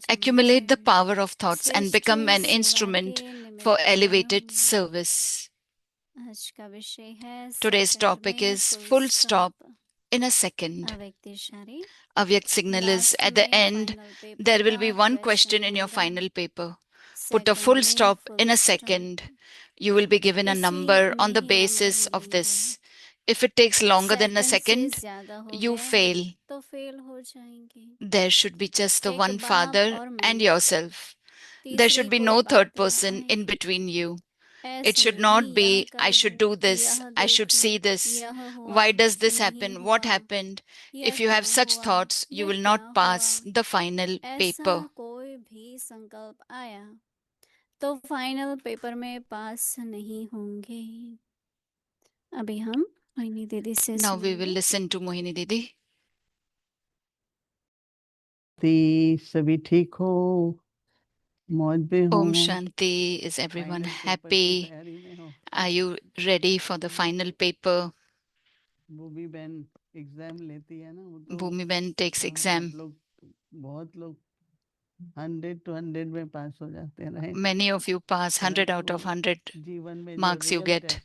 Accumulate the power of thoughts and become an instrument for elevated service. Today's topic is full stop in a second. Avyak signal is at the end. There will be one question in your final paper. Put a full stop in a second. You will be given a number on the basis of this. If it takes longer than a second, you fail. There should be just the one father and yourself. There should be no third person in between you. It should not be, I should do this, I should see this. Why does this happen? What happened? If you have such thoughts, you will not pass the final paper. तो final paper में पास नहीं होंगे। अभी हम मोहिनी दीदी से Now we will listen to Mohini Didi. सभी ठीक हो, मौज में हो? Om Shanti. Is everyone happy? Are you ready for the final paper? भूमि बहन एग्जाम लेती है ना, वो तो Bhumi Ben takes exam. बहुत लोग 100 to 100 में पास हो जाते हैं, right? Many of you pass 100 out of 100 marks you get.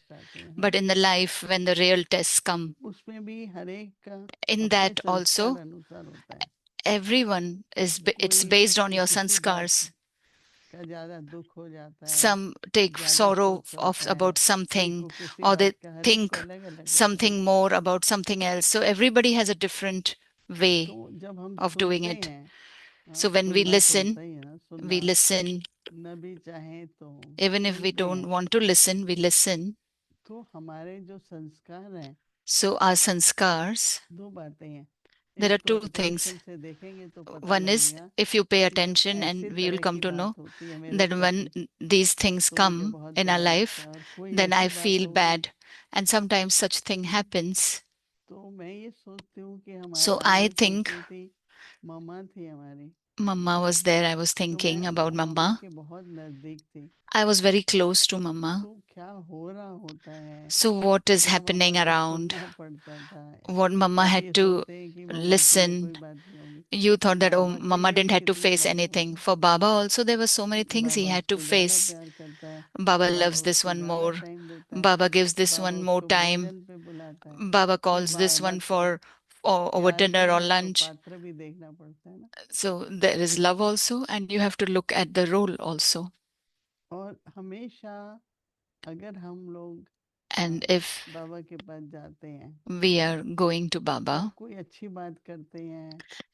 But in the life, when the real tests come, उसमें भी हर एक का in that also, everyone it's based on your sanskars. Some take sorrow about something, or they think something more about something else. So everybody has a different way of doing it. So when we listen, even if we don't want to listen, we listen. So our sanskars, there are two things. One is, if you pay attention, and we will come to know that when these things come in our life, then I feel bad. And sometimes such thing happens. So I think Mama was there. I was thinking about Mama. I was very close to Mama. So what is happening around? What Mama had to listen. You thought that, oh, Mama didn't have to face anything. For Baba also, there were so many things he had to face. Baba loves this one more. Baba gives this one more time. Baba calls this one for over dinner or lunch. So there is love also, and you have to look at the role also. And if we are going to Baba,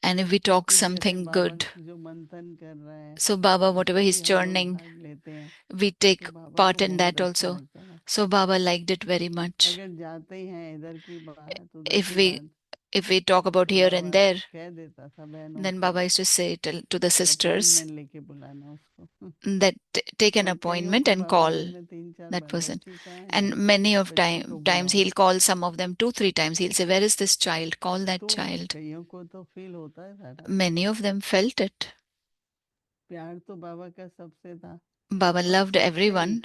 and if we talk something good, so Baba, whatever he's churning, we take part in that also. So Baba liked it very much. If we talk about here and there, then Baba used to say to the sisters that take an appointment and call that person. And many of times he'll call some of them 2-3 times. He'll say, where is this child? Call that child. Many of them felt it. Baba loved everyone,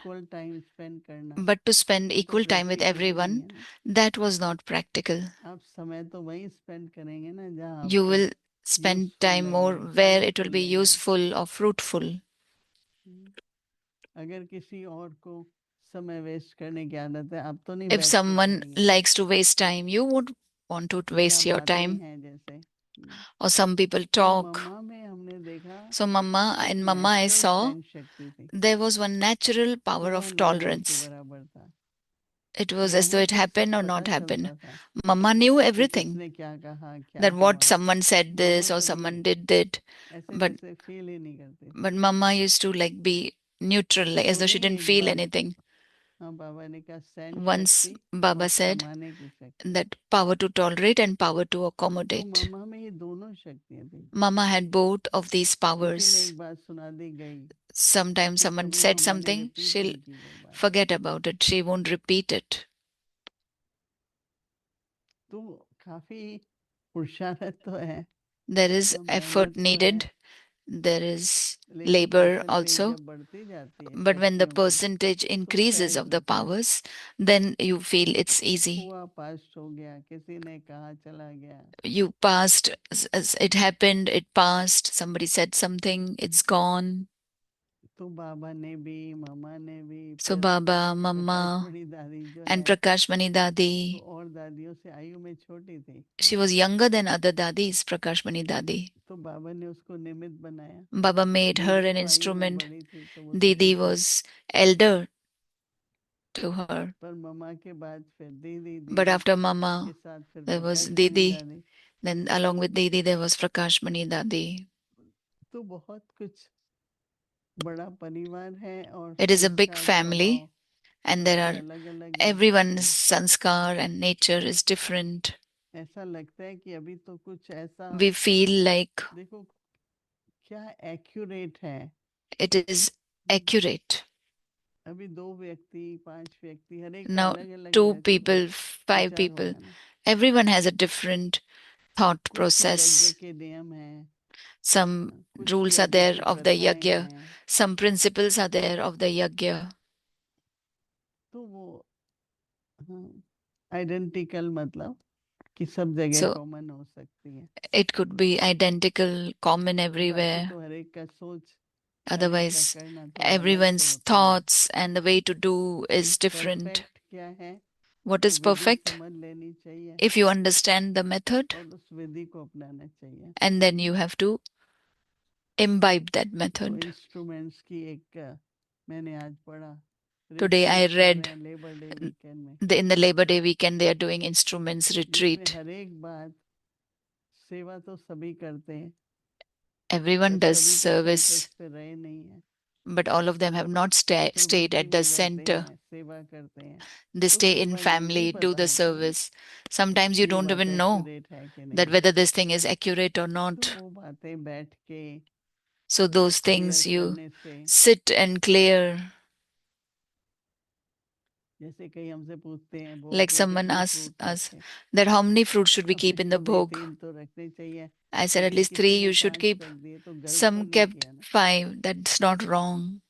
but to spend equal time with everyone, that was not practical. You will spend time more where it will be useful or fruitful. If someone likes to waste time, you would want to waste your time. Or some people talk. So in Mama I saw there was one natural power of tolerance. It was as though it happened or not happened. Mama knew everything. That what someone said this or someone did that. But Mama used to be neutral, like as though she didn't feel anything. Once Baba said that power to tolerate and power to accommodate. Mama had both of these powers. Sometimes someone said something, she'll forget about it. She won't repeat it. There is effort needed there is लेकिन labor percentage also. जब बढ़ती जाती है But when the शक्तियों की, percentage increases सहज of the होता है। powers, then you feel it's easy. हुआ, पास हो गया, किसी ने कहा चला गया, You passed, as it happened, it passed, somebody said something, it's gone. तो बाबा ने भी, मामा ने भी, So फिर Baba, प्रकाश Mama, मणि दादी जो and है, Prakash Mani वो Dadi, और दादियों से आयु में छोटी थी, she was younger than other dadis, Prakash Mani Dadi. तो बाबा ने उसको निमित्त बनाया। Baba made her दीदी an तो आयु में instrument. बड़ी थी तो वो Didi छोटी थी, was elder to her. पर मम्मा के बाद फिर दीदी, But दीदी after के Mama, साथ फिर there was Prakash Mani Didi. दादी। Then along with Didi, there was Prakash Mani Dadi. तो बहुत कुछ बड़ा परिवार है और It is a big संस्कार, family, स्वभाव and there सबके are अलग अलग है। everyone's sanskar and nature is different. ऐसा लगता है कि अभी तो कुछ ऐसा, We feel like देखो क्या एक्यूरेट है। it is accurate. अभी 2 व्यक्ति, 5 व्यक्ति, हर एक का Now, अलग अलग 2 रहस्य people, 5 विचार people, होगा ना। everyone has a different thought कुछ यज्ञ process. के नियम हैं, Some कुछ rules are यज्ञ there की of the प्रथाएं yajna, हैं, some principles are there of the yajna. तो वो आइडेंटिकल मतलब कि सब जगह So कॉमन हो सकती है। it could be identical, common बाकी everywhere. तो हर एक का सोच, हर एक का Otherwise, करना थोड़ा अलग से everyone's होता है। thoughts and the way to do is different. Perfect क्या है, What तो is विधि perfect? समझ लेनी चाहिए If you understand the method, और उस विधि को अपनाना चाहिए। and then you have to imbibe that तो method. इंस्ट्रूमेंट्स की एक मैंने आज पढ़ा, Today I retreat कर read रहे हैं लेबर डे वीकेंड में, in the Labor Day weekend, they are doing instruments जिसमें retreat. हर एक बात, सेवा तो सभी करते हैं, Everyone पर does सभी तो service, सेंटर्स पे रहे नहीं है, but all of them have not कुछ stayed फैमिली at the में रहते center. हैं, सेवा करते हैं, They तो stay in सेवा ये नहीं family, do पता the होता है service. Sometimes you ये don't बात even know एक्यूरेट है कि that नहीं। whether this thing is accurate or तो not. वो बातें बैठ के So those clear things you करने से, sit and clear. जैसे कई हमसे पूछते हैं भोग Like पे someone कितने asks फ्रूट us रखें, that how many fruits should we तो keep in the मैंने भाई bhog? 3 तो रखने चाहिए, I said at लेकिन least 3 किसी ने you should 5 keep. रख दिए तो गलत तो Some नहीं kept किया ना। 5. That's not wrong.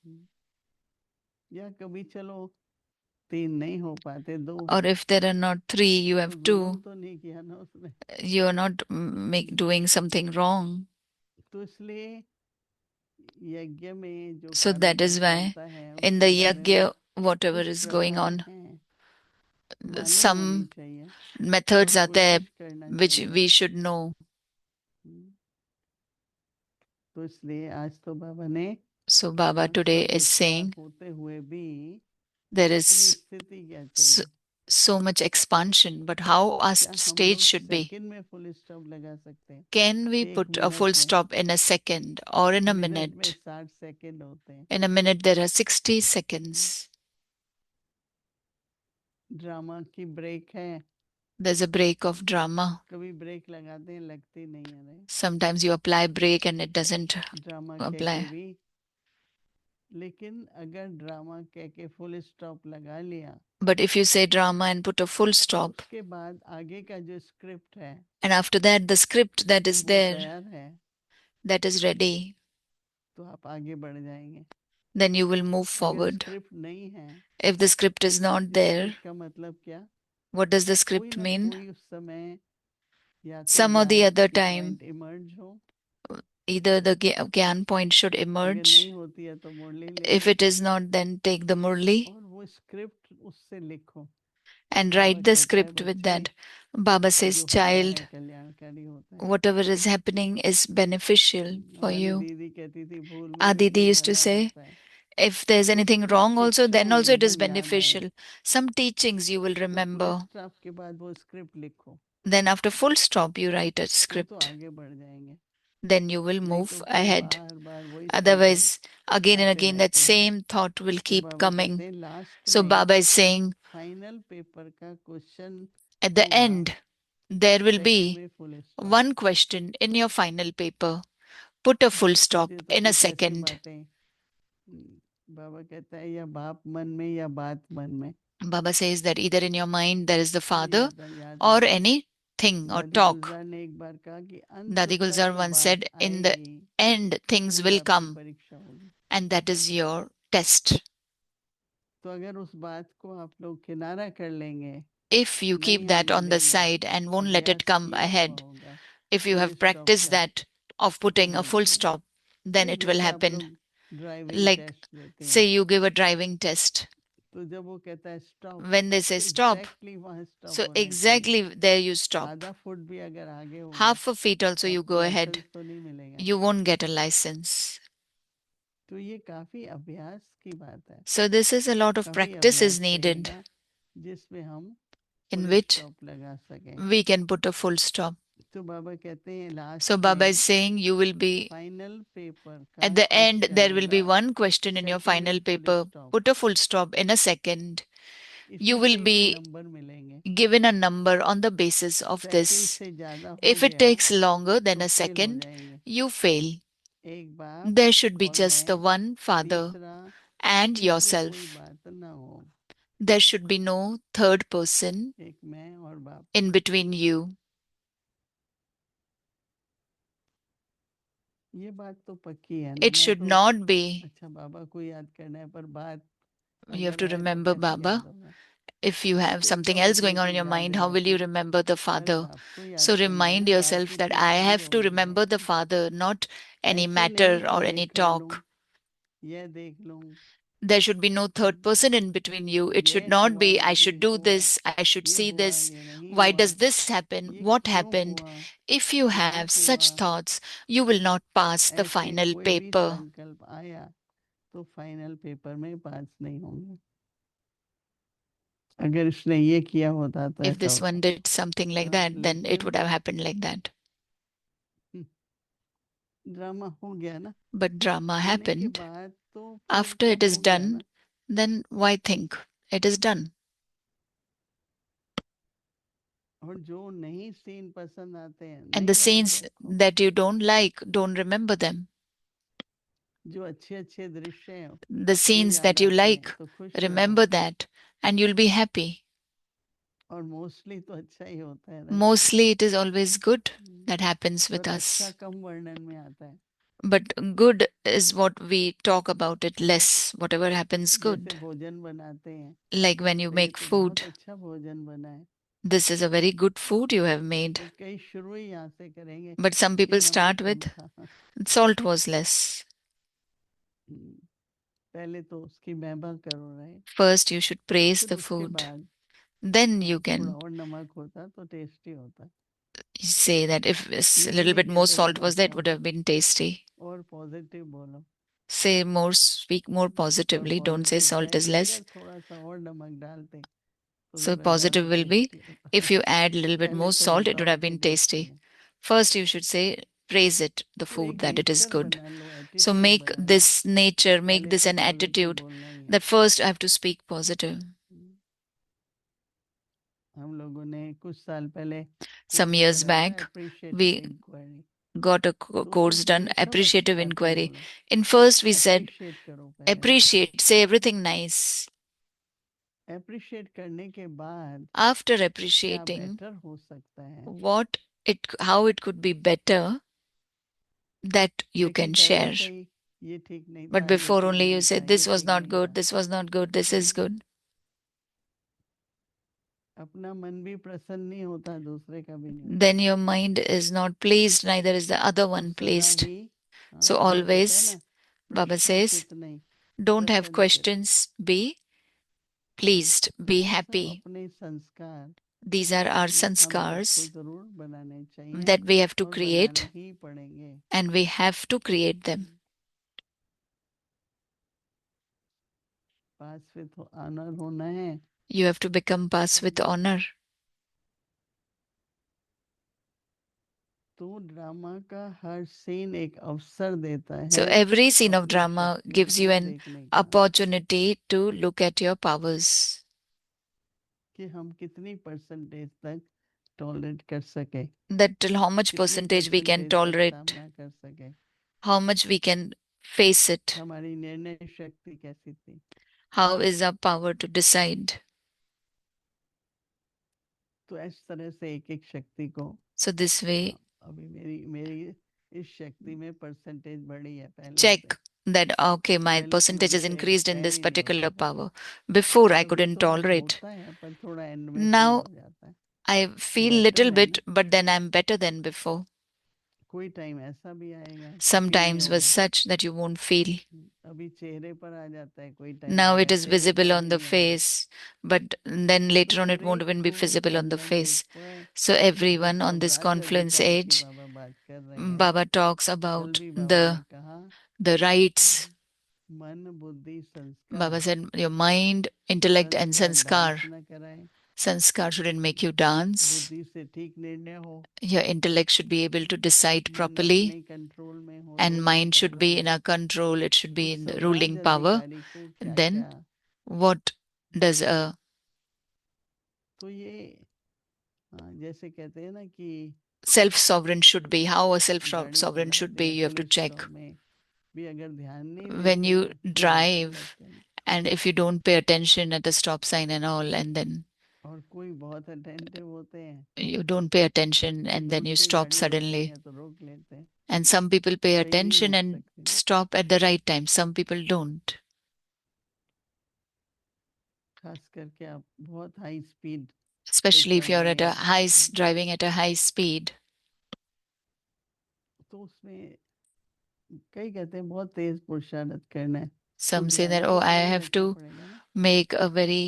या कभी चलो 3 नहीं हो पाते, 2, Or if there are not 3, you तो have जुल्म 2. तो नहीं किया ना उसने। You are not doing something wrong. तो इसलिए यज्ञ में जो So that is कार्यक्रम why चलता है in the उसके बारे में yajna, whatever कुछ is going प्रथाएं on, हैं, मालूम होनी some चाहिए methods और are there कोशिश करना which चाहिए। we should know. तो इसलिए आज तो बाबा ने So Baba today is विस्तार saying होते हुए भी there अपनी is स्थिति क्या so, चाहिए, so much expansion, but how our क्या हम stage लोग should be. सेकंड में फुल स्टॉप लगा सकते हैं? Can we 1 put a minute full में, stop in a second or in a minute में minute? 60 सेकंड होते हैं। In a minute, there are 60 seconds. Drama की ब्रेक है, There's a break of drama. कभी ब्रेक लगाते हैं लगती नहीं है रे, Sometimes you apply break and it doesn't drama कह के apply. भी। लेकिन अगर ड्रामा कह के फुल स्टॉप लगा लिया, But if you say drama and put a full stop, उसके बाद आगे का जो स्क्रिप्ट है and after that the script that is वो there, तैयार है, that is ready, तो आप आगे बढ़ जाएंगे। then you will move अगर forward. स्क्रिप्ट नहीं है, If the script is not there, script का मतलब क्या, what does the कोई script ना mean? कोई उस समय या तो Some or the ज्ञान other की time, पॉइंट इमर्ज हो, either the Gyan point should अगर emerge. नहीं होती है तो मुरली ले If low it is not, then take the Murli और वो स्क्रिप्ट उससे लिखो। and बाबा write the कहता है script with बच्चे that. Baba जो says, होता child, है कल्याणकारी होता है। whatever is happening is beneficial for हमारी you. दीदी कहती थी भूल में Our भी Didi कोई used to भला say, होता है, if there's तो anything कुछ wrong also, then शिक्षाएं also it is एकदम याद आए, beneficial. Some teachings you will तो फुल remember. स्टॉप के बाद वो स्क्रिप्ट लिखो, Then after full stop, you write a तो script. आगे बढ़ जाएंगे। Then you will नहीं move तो फिर ahead. बार बार वही साइकिल Otherwise, again and आते again, that रहते हैं। same thought will तो keep बाबा coming. कहते हैं लास्ट So में Baba is saying, final paper का क्वेश्चन at the होगा, end, there will second be में full stop. one question in your final paper. Put a full stop मुझे तो in a कुछ ऐसी second. बातें, बाबा कहता है या बाप मन में या बात मन में, Baba says that either in your mind there is the तो Father याद or आती है। anything thing or दादी talk. गुलजार ने एक बार कहा कि अंत Dadi तक Gulzar once बात said, in the आएगी, end, things वही will आपकी come, परीक्षा होगी। and that is your test. तो अगर उस बात को आप लोग किनारा कर लेंगे, If you keep नहीं that आने on the देंगे, side and won't let it अभ्यास come किया हुआ ahead, होगा, if you full have stop practiced का, that of putting तो a हो full जाएगा। stop, then नहीं, it will जैसे आप happen. लोग ड्राइविंग Like, टेस्ट देते say हैं, you give a driving test. तो जब वो कहता है stop, When they say stop, exactly वहाँ स्टॉप so होना चाहिए। exactly there you stop. आधा फुट भी अगर आगे होगा, Half a feet also you आपको go ahead, लाइसेंस तो नहीं मिलेगा। you won't get a license. तो ये काफी अभ्यास की बात है, So this is a lot of काफी practice is अभ्यास needed चाहिएगा, जिसमें हम in फुल which स्टॉप लगा सकें। we can put a full stop. तो बाबा कहते हैं last So Baba is saying you will be, final paper at the end, there will be one question in your final paper. Put a full stop in a second. You will be number मिलेंगे। given a number on the basis of second this. से ज्यादा हो If it गया takes longer than तो a fail हो second, जाएंगे। you fail. एक बाप There should be और just the मैं, one Father तीसरा and तीसरी कोई yourself. बात ना हो, There should be no third person एक मैं और बाप। in between you. ये बात तो पक्की है ना। It मैं should तो not be. अच्छा बाबा को याद करना है, पर बात You have अगर to है तो remember कैसे याद Baba. होगा। If you have तो something एकदम else अपने going on को in your याद mind, how will you दिलाती, remember the पर Father? बाप को याद So करना remind है, बात yourself की that I तैयारी have to होनी remember है। the Father, not any ऐसे matter नहीं कि or ये any कर लूं, talk. ये देख लूं, There should be no third person in between you. It should ये not हुआ, be, I ये should do हुआ, this, I should ये see हुआ, this. ये नहीं Why हुआ, does this happen? ये What क्यों happened? हुआ, If you क्या have हुआ। such thoughts, you will not pass the ऐसे final कोई भी paper. संकल्प आया तो फाइनल पेपर में पास नहीं होंगे। अगर इसने ये किया होता तो If ऐसा this होता। one did something like that, then it लेकिन would have happened like that. Drama हो गया ना, But drama होने के happened. बाद तो फिर After तो it is हो गया done, ना। then why think? It is done. और जो नहीं सीन पसंद आते हैं, And नहीं the याद scenes रखो। that you don't like, don't remember them. जो अच्छे अच्छे दृश्य हैं The वो scenes याद that you आते like, हैं तो खुश रहो। remember that, and you'll be happy. और मोस्टली तो अच्छा ही होता है ना। Mostly it is always good that happens with पर अच्छा us. कम वर्णन में आता है। But good is what we talk about it less, whatever happens जैसे good. भोजन बनाते हैं, Like when you तो ये make तो बहुत food, अच्छा भोजन बना है, this is a very good food you have made. तो कई शुरू ही यहाँ से करेंगे But some कि people नमक start कम with था। salt was less. पहले तो उसकी महिमा करो रहे, First, you should praise फिर the उसके food. बाद Then you थोड़ा can और नमक होता तो टेस्टी होता। say that if a ये little नहीं bit more कहते salt was there, it बनाते would वक्त, have been tasty. और पॉजिटिव बोलो। Say more, speak more और positively. Don't say पॉजिटिव क्या salt है is कि less. अगर थोड़ा सा और नमक डालते तो So ज़रा positive ज़्यादा will be, टेस्टी होता। if you add a little bit पहले more तो salt, it would बताओ have been कि टेस्टी tasty. है। First, you should say, praise it, the तो food, एक that it is nature good. बना लो, So एटीट्यूड make बना लो this nature, कि make पहले this तो an पॉजिटिव attitude बोलना ही है। that first I have to speak positive. हम लोगों ने कुछ साल पहले Some कोर्स years करा था back, appreciative we inquiry. got a तो उसमें course done, पहले सब अच्छी appreciative बातें inquiry. बोलो, In first, we said, appreciate करो पहले। appreciate, say everything nice. Appreciate करने के बाद After क्या appreciating बेटर हो सकता है, what how it could be better, that you लेकिन can पहले share. से ही ये ठीक नहीं था, But ये before ठीक only you नहीं था, said, ये this was ठीक not नहीं good, था। this was not good, this is good. अपना मन भी प्रसन्न नहीं होता, दूसरे का भी नहीं होता। Then your mind is not pleased, neither is the other तो one सदा pleased. ही So बाबा कहता है always, ना, Baba प्रश्न says, चित नहीं, don't have प्रसन्न चित। questions, be pleased, be ये सब happy. अपने संस्कार These are our हम सबको sanskars जरूर बनाने चाहिए that we have to और create, बनाने ही पड़ेंगे। and we have to create them. Pass with honour होना है। You have to become pass with honor. तो ड्रामा का हर सीन एक अवसर देता है So every scene of अपनी drama शक्तियों gives you को an देखने का, opportunity to look at your powers. कि हम कितनी परसेंटेज तक टॉलरेट कर सके, That till how much कितनी percentage we can परसेंटेज तक tolerate, सामना कर सके, how much we can face it, हमारी निर्णय शक्ति कैसी थी। how is our power to decide. तो इस तरह से एक-एक शक्ति को So this way, अभी मेरी इस शक्ति में परसेंटेज बढ़ी है पहले से। check that, okay, my पहले तो percentage is मुझसे एक increased in पैर this ही नहीं particular होता था। power. Before I अभी couldn't तो tolerate. होता है पर थोड़ा एंड में फील Now हो जाता है। I feel बेटर little है bit, ना? but then I'm better than before. कोई टाइम ऐसा भी आएगा कि Some फील नहीं times was होगा। such that you won't feel. अभी चेहरे पर आ जाता है, कोई टाइम Now आएगा it is चेहरे visible पर on भी the नहीं आएगा। face, but then तो later on it her won't एक even be को visible on the लगभग एक face. पर So जब everyone on this Swaraj confluence अधिकार की age, बाबा बात कर रहे हैं, Baba talks कल about भी बाबा ने कहा the rights. मन बुद्धि संस्कार Baba said your mind, intellect and संस्कार sanskar. डांस न कराए, Sanskar shouldn't make you dance. बुद्धि से ठीक निर्णय हो, Your intellect should be able to decide मन properly, अपने कंट्रोल में हो, and ruling mind should be power. in our control. It should तो be in the Swaraj ruling power. अधिकारी को क्या Then क्या, what does a तो ये जैसे कहते हैं ना कि self-sovereign should be? How a गाड़ी self-sovereign should चलाते be? हैं You have to police check. Stop में भी, अगर ध्यान नहीं When देते you हैं तो रोकने drive, लगते हैं। and if you don't pay attention at the stop sign and all, and then और कोई बहुत अटेंटिव होते हैं, you don't pay attention, and then you दूसरी stop गाड़ी रोकनी suddenly. है तो रोक लेते हैं, And some people pay कई नहीं attention रोक and सकते। stop at the right time. Some people don't. खास करके आप बहुत हाई स्पीड पे Especially if चल you're रहे at a हैं, driving at a high speed. तो उसमें कई कहते हैं बहुत तेज पुरुषार्थ करना है, तो Some say ध्यान that, तो oh, I पूरा ही have रखना to पड़ेगा ना। make a very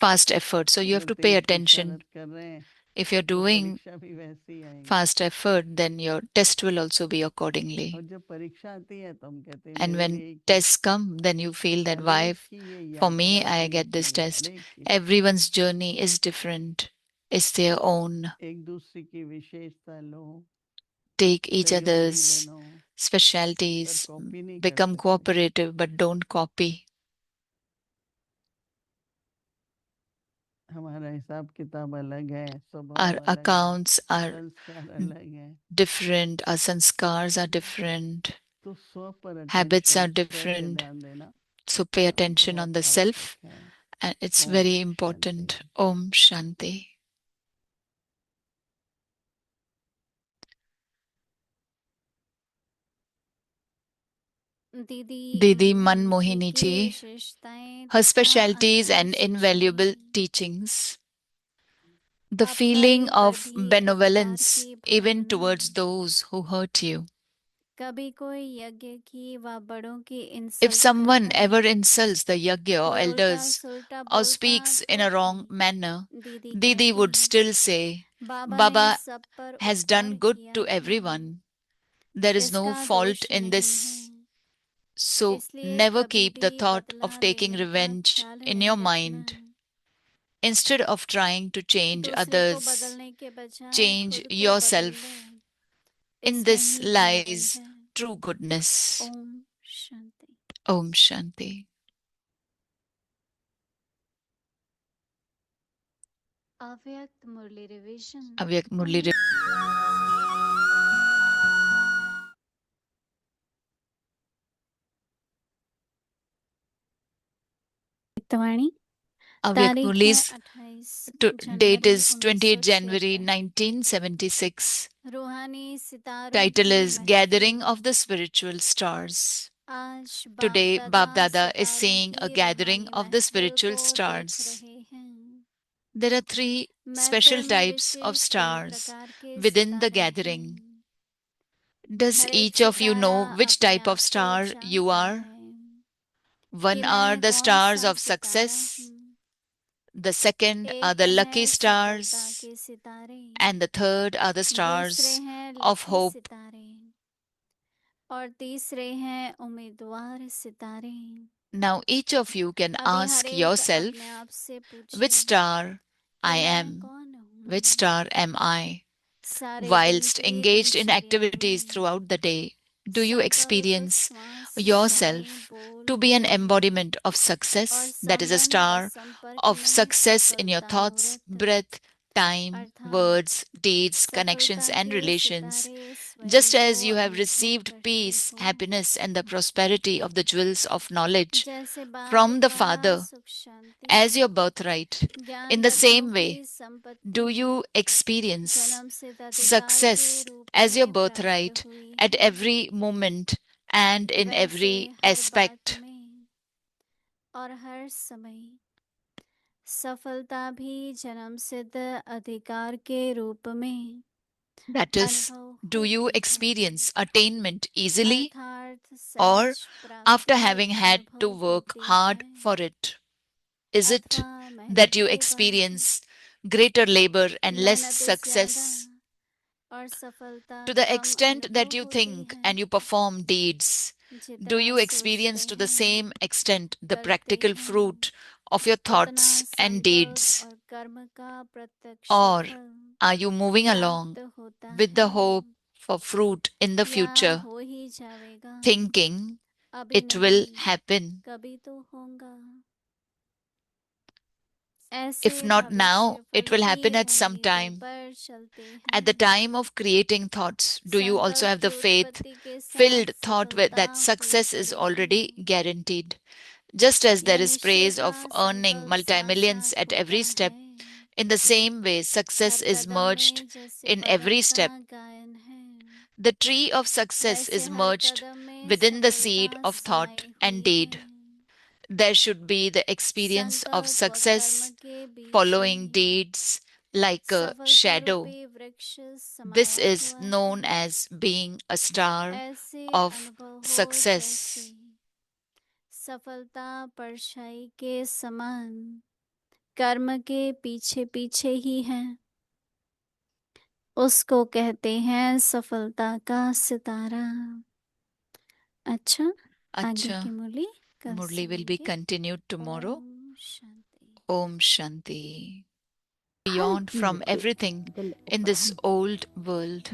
fast effort. So you have अगर to pay तेज attention. पुरुषार्थ कर रहे हैं If you're तो doing परीक्षा भी वैसी ही आएगी। fast effort, then your test will also be और accordingly. जब परीक्षा आती है तो हम कहते हैं And मेरे when लिए tests come, then you feel that her why एक की ये for me यात्रा I होनी get this चाहिए, test. हर एक की Everyone's journey is different. It's their own. एक दूसरे की विशेषता लो, Take each सहयोगी other's बनो, पर specialities, कॉपी नहीं कर become सकते। cooperative, but don't copy. हमारा हिसाब किताब अलग है, स्वभाव Our अलग है, accounts are संस्कार अलग है, different, our sanskars are different, तो स्व पर habits are अटेंशन, स्व पे different. ध्यान देना So pay attention on बहुत the self, आवश्यक है। and it's Om very Shanti. important. Om Shanti. Didi Manmohini ji, her specialties and invaluable teachings, the feeling of benevolence even towards those who hurt you. If someone ever insults the yajna or elders or speaks in a wrong manner, Didi would still say, Baba has done good to everyone. There is no fault in this. So never keep the thought of taking revenge in your mind. Instead of trying to change others, change yourself. In this lies true goodness. Om Shanti. Avyakt Murli revision. Avyak Murli. वाणी Avyak Murli's 28 date is January 28 January 1976. Title is Gathering of the Spiritual Stars. Today, Bab Dada is saying a gathering of the spiritual stars. There are three special types of stars within the gathering. Does each of you know which type of star you are? One are the stars of success, the second are the lucky stars, and the third are the stars of hope. और तीसरे हैं उम्मीदवार सितारे। Now each of you can अभी हर ask एक yourself, अपने आप से पूछे which star I कि मैं am, कौन हूँ? which star am I? सारे दिन Whilst की engaged in दिनचर्या activities में throughout the day, do you संकल्प experience श्वास yourself वाणी बोल to be an क्रिया embodiment of और success, that is a संबंध व star संपर्क of में success in your सफलता thoughts, व्रत breath, time, अर्थात words, deeds, सफलता connections, and के relations, सितारे Just as you have received peace, happiness, and the prosperity of the jewels of knowledge from the Father as your birthright, in the same way, do you experience success as your birthright at every moment and in every aspect. और हर समय सफलता भी जन्म सिद्ध अधिकार के रूप में That is, do you experience attainment easily or after having had to work hard for it? Is it that you experience greater labor and less success? To the extent that you think and you perform deeds, do you experience to the same extent the practical fruit of your thoughts and deeds? Or are you moving along with the hope for fruit in the future, thinking it will happen? If not now, it will happen at some time. At the time of creating thoughts, do you also have the faith-filled thought that success is already guaranteed? Just as there is praise of earning multi-millions at every step, in the same way, success is merged in every step. The tree of success is merged within the seed of thought and deed. There should be the experience of success following deeds like a shadow. This is known as being a star of success. सफलता परछाई के समान कर्म के पीछे पीछे ही है, उसको कहते हैं सफलता का सितारा। अच्छा, आगे की Murli will be continued tomorrow. Om Shanti. Beyond from everything in this old world.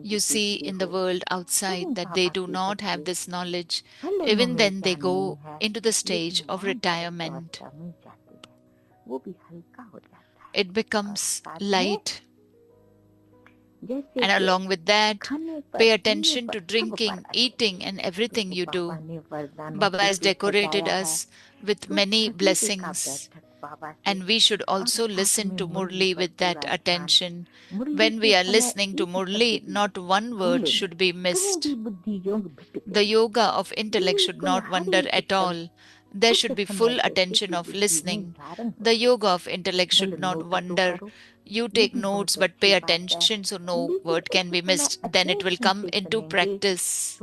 You see in the world outside that they do not have this knowledge. Even then they go into the stage of retirement. It becomes light. And along with that, pay attention to drinking, eating and everything you do. Baba has decorated us with many blessings. And we should also listen to Murli with that attention. When we are listening to Murli, not one word should be missed. The yoga of intellect should not wander at all. There should be full attention of listening. The yoga of intellect should not wander. You take notes but pay attention so no word can be missed. Then it will come into practice.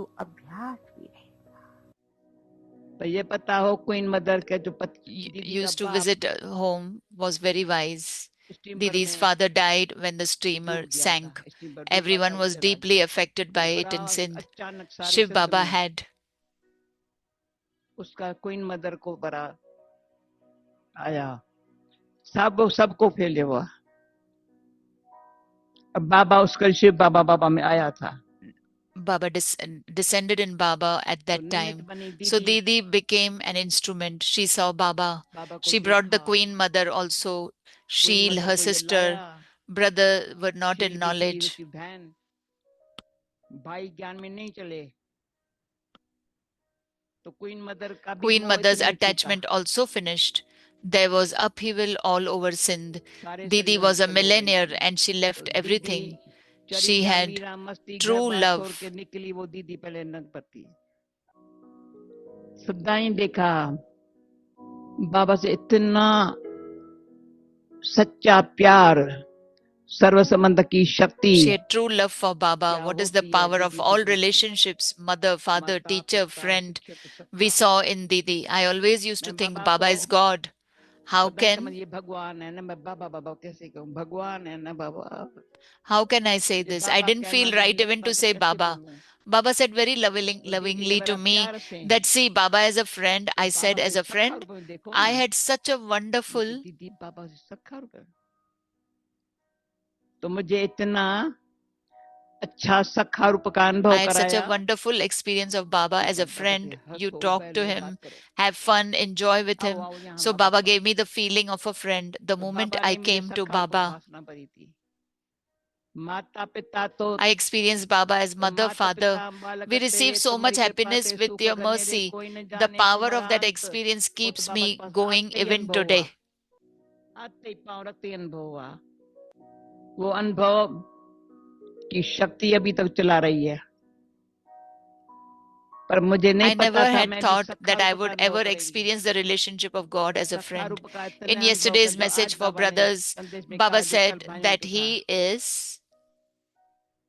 Used to visit home was very wise. Didi's father died when the steamer sank. Everyone was deeply affected by it in Sindh. Shiv Baba had उसका queen mother को बड़ा आया, सबको फैले हुआ। अब बाबा उसका शिव बाबा में आया था। Baba descended in Baba at that time. So Didi became an instrument. She saw Baba. She brought the Queen Mother also. She, her sister, brother were not in knowledge. Queen Mother's attachment also finished. There was upheaval all over Sindh. Didi was a millionaire and she left everything. She had true love. सदाई देखा बाबा से इतना सच्चा प्यार, सर्वसंबंध की शक्ति। She had true love for Baba. What is the power of all relationships? Mother, father, teacher, friend. We saw in Didi. I always used to think Baba is God. How can I say this? I didn't feel right even to say Baba. Baba said very lovingly to me that, see, Baba as a friend. I said, as a friend, I had such a wonderful... I had such a wonderful experience of Baba as a friend. You talk to him, have fun, enjoy with him. So Baba gave me the feeling of a friend the moment I came to Baba. माता पिता तो I experience Baba as mother, माता father. पिता बालक We तेरे receive so तुम्हारी much कृपा happiness ते with सुख your घनेरे mercy. कोई न The जाने power of तुम्हारा that अंत। experience वो तो keeps बाबा के me पास going आते ही even अनुभव हुआ, today. आते ही पाँव रखते ही अनुभव हुआ। वो अनुभव की शक्ति अभी तक चला रही है, पर मुझे नहीं I पता never था had मैं भी thought सखा that I रूप का would अनुभव ever करेंगी। experience the relationship of God as a सखा friend. रूप का इतना In अनुभव yesterday's कर जो message आज for बाबा ने brothers, संदेश में Baba कहा जो कल said भाइयों that को था। he is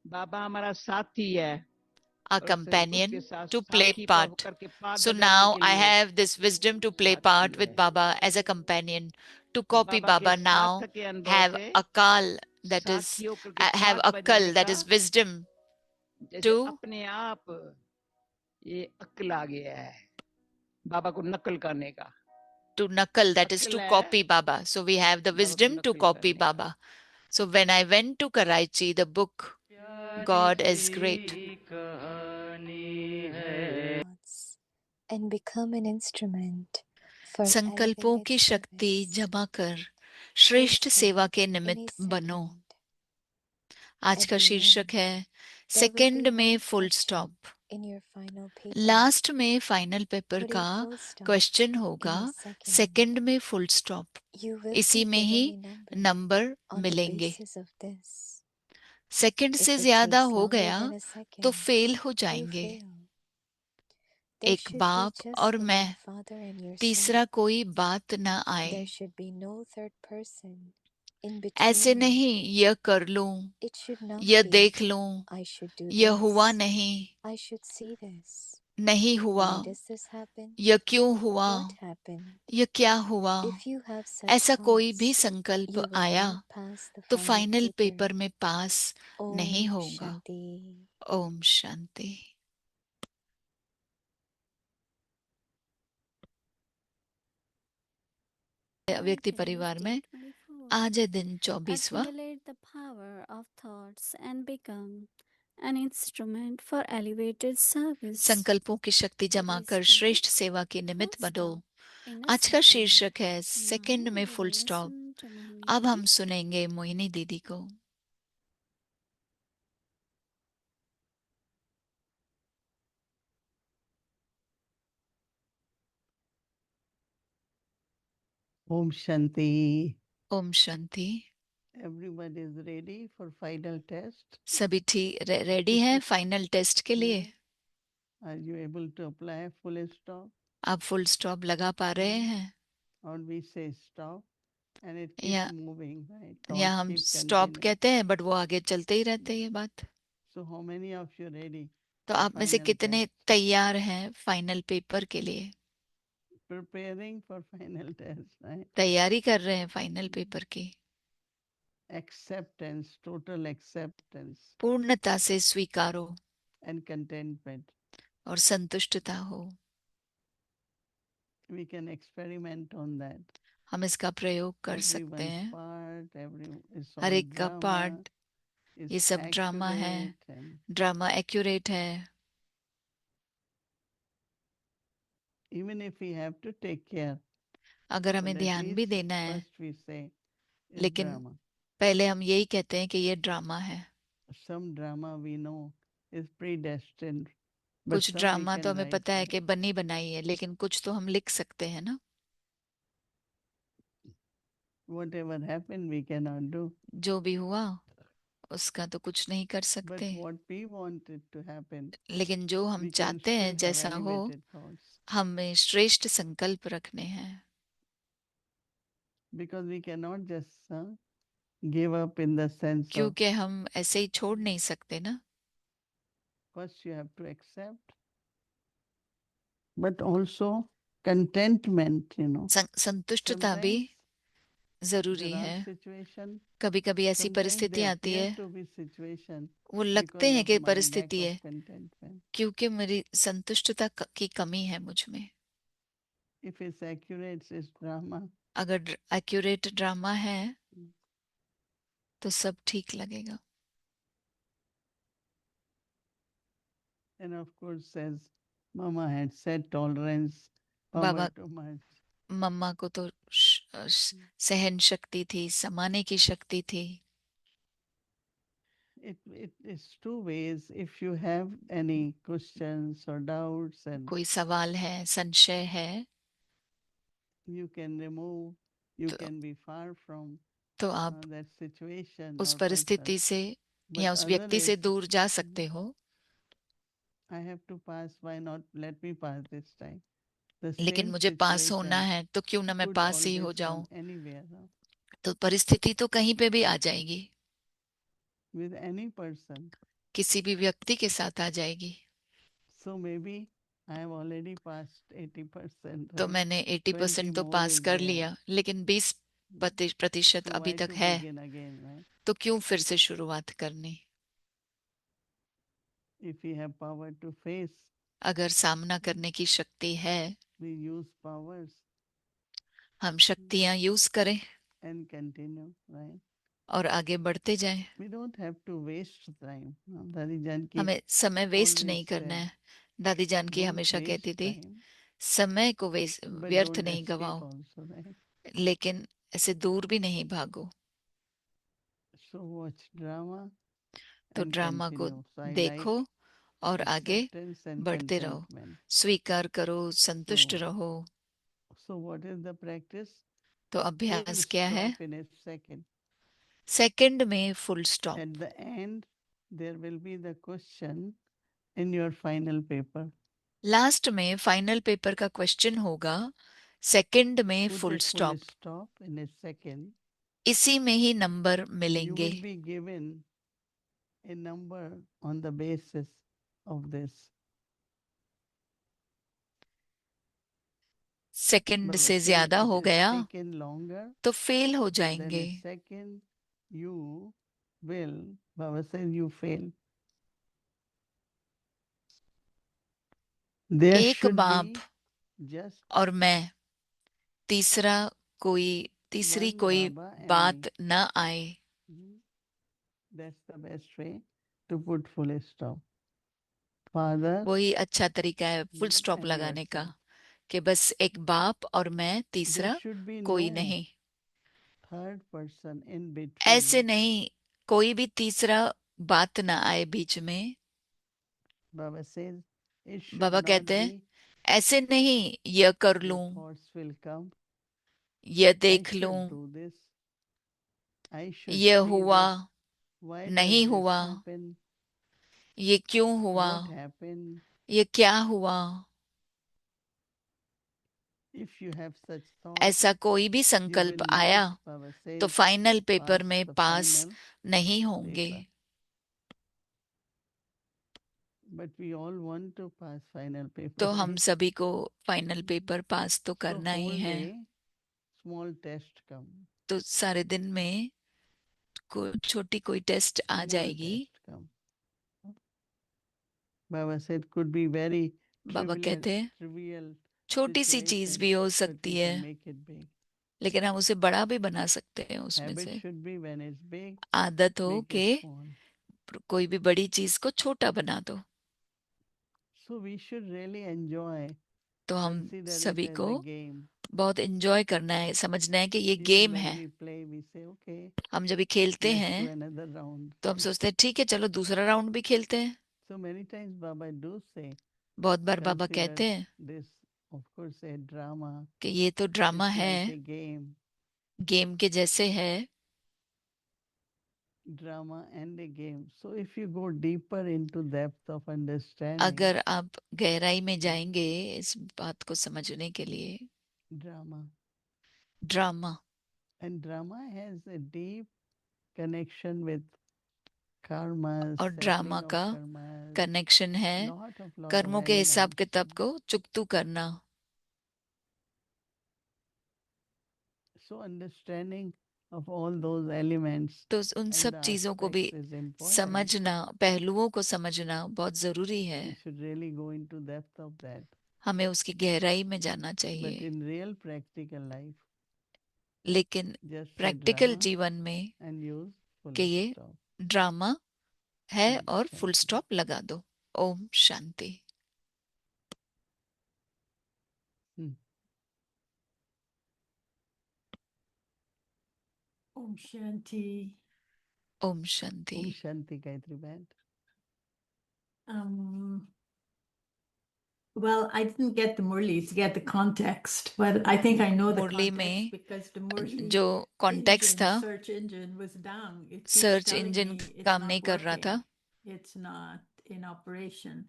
बाबा हमारा साथी है a और उसके companion साथ to play साथी पर part. होकर के पार So करने now के I लिए have this wisdom to play साथी part है। with Baba as a companion to तो copy बाबा के Baba साथ now, के अनुभव have से akal, that is, साथी होकर के have पाठ बजाने akal, that का is wisdom जैसे to अपने आप ये अक्ल आ गया है बाबा को नकल करने का। knuckle, that is अक्ल to है copy Baba. So we have the बाबा को wisdom to नकल copy करने का। Baba. So when I went to Karachi, the book God is Great, and become an instrument for संकल्पों की elevated शक्ति service. जमा कर Full श्रेष्ठ सेवा stop के in a निमित्त बनो। second. आज At का the शीर्षक end, है there will सेकंड be में one full question stop. in your final paper. Last में फाइनल पेपर Put a का full stop क्वेश्चन in होगा a second. सेकंड में फुल स्टॉप। You will इसी be में ही given a number number on the मिलेंगे। basis of this. Second If से it ज्यादा takes हो longer गया than a तो second, फेल हो you जाएंगे। fail. There एक should be बाप just और the मैं, one father and your तीसरा son. कोई बात न आए। There should be no third person in ऐसे between. नहीं यह कर लूं, It should not यह be देख लूं, I should do यह हुआ this. नहीं, I should see this. नहीं हुआ, Why does this happen? यह क्यों हुआ, What happened? यह क्या हुआ। If you have such ऐसा कोई भी thoughts, संकल्प you will आया not pass the तो final फाइनल paper. पेपर में पास नहीं Om होगा। Shanti. ओम शांति। व्यक्ति परिवार में आज है दिन 24वां। Accumulate the power of thoughts and become an instrument for elevated service. संकल्पों की शक्ति जमा कर श्रेष्ठ सेवा के निमित्त बनो। आज का शीर्षक है सेकंड में फुल स्टॉप। अब हम सुनेंगे मोहिनी दीदी को। Om Shanti. Om Shanti. Everybody is ready for final test. सभी रेडी हैं फाइनल टेस्ट के लिए? Are you able to apply full stop? आप फुल स्टॉप लगा पा रहे हैं? Or we say stop and it या keeps moving, right? या Thoughts हम keep स्टॉप continuing. कहते हैं बट वो आगे चलते ही रहते हैं ये बात। So how many of you ready? तो for आप में से final कितने test? तैयार हैं फाइनल पेपर के लिए? Preparing for final test, right? तैयारी कर रहे हैं फाइनल पेपर की। Acceptance, total acceptance पूर्णता से स्वीकारो and contentment. और संतुष्टता हो। We can experiment on that. हम इसका प्रयोग कर सकते Everyone's हैं। part, it's हर all एक का drama, पार्ट, it's ये सब ड्रामा है, accurate and ड्रामा एक्यूरेट है। even if we have to take care, अगर but हमें at ध्यान भी least देना है, first we say it's लेकिन drama. पहले हम यही कहते हैं कि ये ड्रामा है। Some drama we know is predestined, but कुछ some we ड्रामा तो can हमें write पता है down. कि बनी बनाई है, लेकिन कुछ तो हम लिख सकते हैं ना। Whatever happened, we cannot do. जो भी हुआ उसका तो कुछ नहीं कर But सकते, what we wanted to happen, लेकिन जो हम we can चाहते still हैं have जैसा हो, elevated thoughts. हमें श्रेष्ठ संकल्प रखने हैं। Because we cannot just give up in the sense of, क्योंकि हम ऐसे ही छोड़ नहीं सकते ना। first you have to accept, but also contentment, संतुष्टता भी Sometimes जरूरी there are है। situations, कभी कभी ऐसी sometimes परिस्थिति they आती है, appear to be situation वो लगते because हैं of कि my lack परिस्थिति of है contentment. क्योंकि मेरी संतुष्टता की कमी है मुझ में। If it's accurate, it's drama. अगर एक्यूरेट ड्रामा है तो सब ठीक लगेगा। And of course, as Mama had said, tolerance, Baba, power too much. मम्मा को तो सहन शक्ति थी, समाने की शक्ति थी। It is two ways. If you have any questions or doubts, and कोई सवाल है, संशय है, you can remove, you तो, can be far from तो आप that situation उस or person. परिस्थिति से But या उस व्यक्ति से otherwise, दूर जा सकते हो. I have to pass. Why not let me pass this time? The लेकिन same मुझे पास होना situation है, तो क्यों ना मैं could पास ही हो always जाऊं. come anywhere, no? तो परिस्थिति तो कहीं पे भी आ जाएगी, With any person. किसी भी व्यक्ति के साथ आ जाएगी. So maybe I have already passed 80%. तो Right? मैंने 20 80% तो more पास is कर there. लिया, लेकिन 20% So अभी why तक to है. begin again, right? तो क्यों फिर से शुरुआत करनी. If we have power to face, अगर सामना करने की शक्ति है, we use powers हम शक्तियां यूज करें and continue, right? और आगे बढ़ते जाएं. We don't have to waste time. Dadi Janki हमें समय वेस्ट always नहीं करना said, है. दादी जानकी don't हमेशा कहती waste थी, time, समय को but व्यर्थ don't नहीं escape गवाओ, also, right? लेकिन ऐसे दूर भी नहीं भागो. So watch drama तो and ड्रामा को continue. So I like देखो और आगे acceptance and बढ़ते रहो. contentment. स्वीकार करो, संतुष्ट So, रहो. so what is the practice? तो Full अभ्यास क्या है. stop in a second. Second में full stop. At the end, there will be the question in your final paper. Last में फाइनल पेपर का क्वेश्चन होगा. सेकंड में Put full a full stop. stop in a second. इसी में ही number And you मिलेंगे. will be given a number on the basis of this. Second Baba से said ज्यादा it हो has गया taken longer तो फेल हो than जाएंगे. a second. You will, Baba says you fail. There एक should बाप be just और मैं, तीसरा तीसरी one कोई Baba and बात me. न आए. That's the best way to put full stop. Father वही अच्छा तरीका है फुल स्टॉप and लगाने का, yourself. कि बस एक बाप और मैं, There तीसरा should be कोई no नहीं. third person in ऐसे between. नहीं, कोई भी तीसरा बात ना आए बीच में. Baba says it should Baba not कहते हैं, be. ऐसे नहीं यह कर The लूं, thoughts will come. यह I देख should लूं, do this. I should यह see हुआ, this. Why does नहीं this हुआ, happen? ये क्यों हुआ, What happened? ये क्या हुआ. If you have such thoughts, ऐसा कोई भी you संकल्प will आया not, Baba तो says, फाइनल पेपर pass में the पास final नहीं होंगे. paper. But we all want to pass final paper. तो हम right? सभी को फाइनल पेपर पास तो So करना ही whole है. day, small test come. तो सारे दिन में छोटी कोई टेस्ट आ Small जाएगी. test come. Baba said could be very बाबा कहते हैं, trivial छोटी सी चीज situation, भी हो but सकती we है, can make it big. लेकिन हम उसे बड़ा भी बना सकते हैं. उसमें Habit से should be when it's big, आदत हो make कि it small. कोई भी बड़ी चीज को छोटा बना दो. So we should really enjoy. तो हम Consider सभी it as को a game. बहुत एंजॉय करना है, समझना है कि ये Even गेम when है. we play, we say, okay, हम जब भी खेलते let's do हैं another round. तो हम सोचते हैं ठीक है चलो दूसरा राउंड भी खेलते हैं. So many times Baba do say, बहुत बार बाबा consider कहते हैं this, of course, a drama. कि ये तो ड्रामा It's है, like a game. गेम के जैसे है. Drama and a game. So if you go deeper into depth of understanding, अगर आप गहराई में जाएंगे इस बात को समझने के लिए, drama. Drama, And drama has a deep connection with karma, और ड्रामा settling of का karmas, कनेक्शन है lot of कर्मों के हिसाब elements. किताब को चुकतू करना. So understanding of all those elements तो उन and सब the चीजों को भी aspects is important. समझना, पहलुओं को समझना बहुत जरूरी है. We should really go into depth of that. हमें उसकी गहराई में जाना But चाहिए. in real practical life, लेकिन just say प्रैक्टिकल drama जीवन में and use full कि ये stop. ड्रामा है Om और फुल Shanti. स्टॉप लगा दो. ओम Shanti. Om Shanti. Om Shanti. Om Shanti Gayatri Band. Um, well, I didn't get the Murli to get the context, but I think I know the Murli context में because the Murli जो context engine, था, search engine was down. It keeps search telling engine me it's काम not नहीं कर रहा था। working. It's not in operation.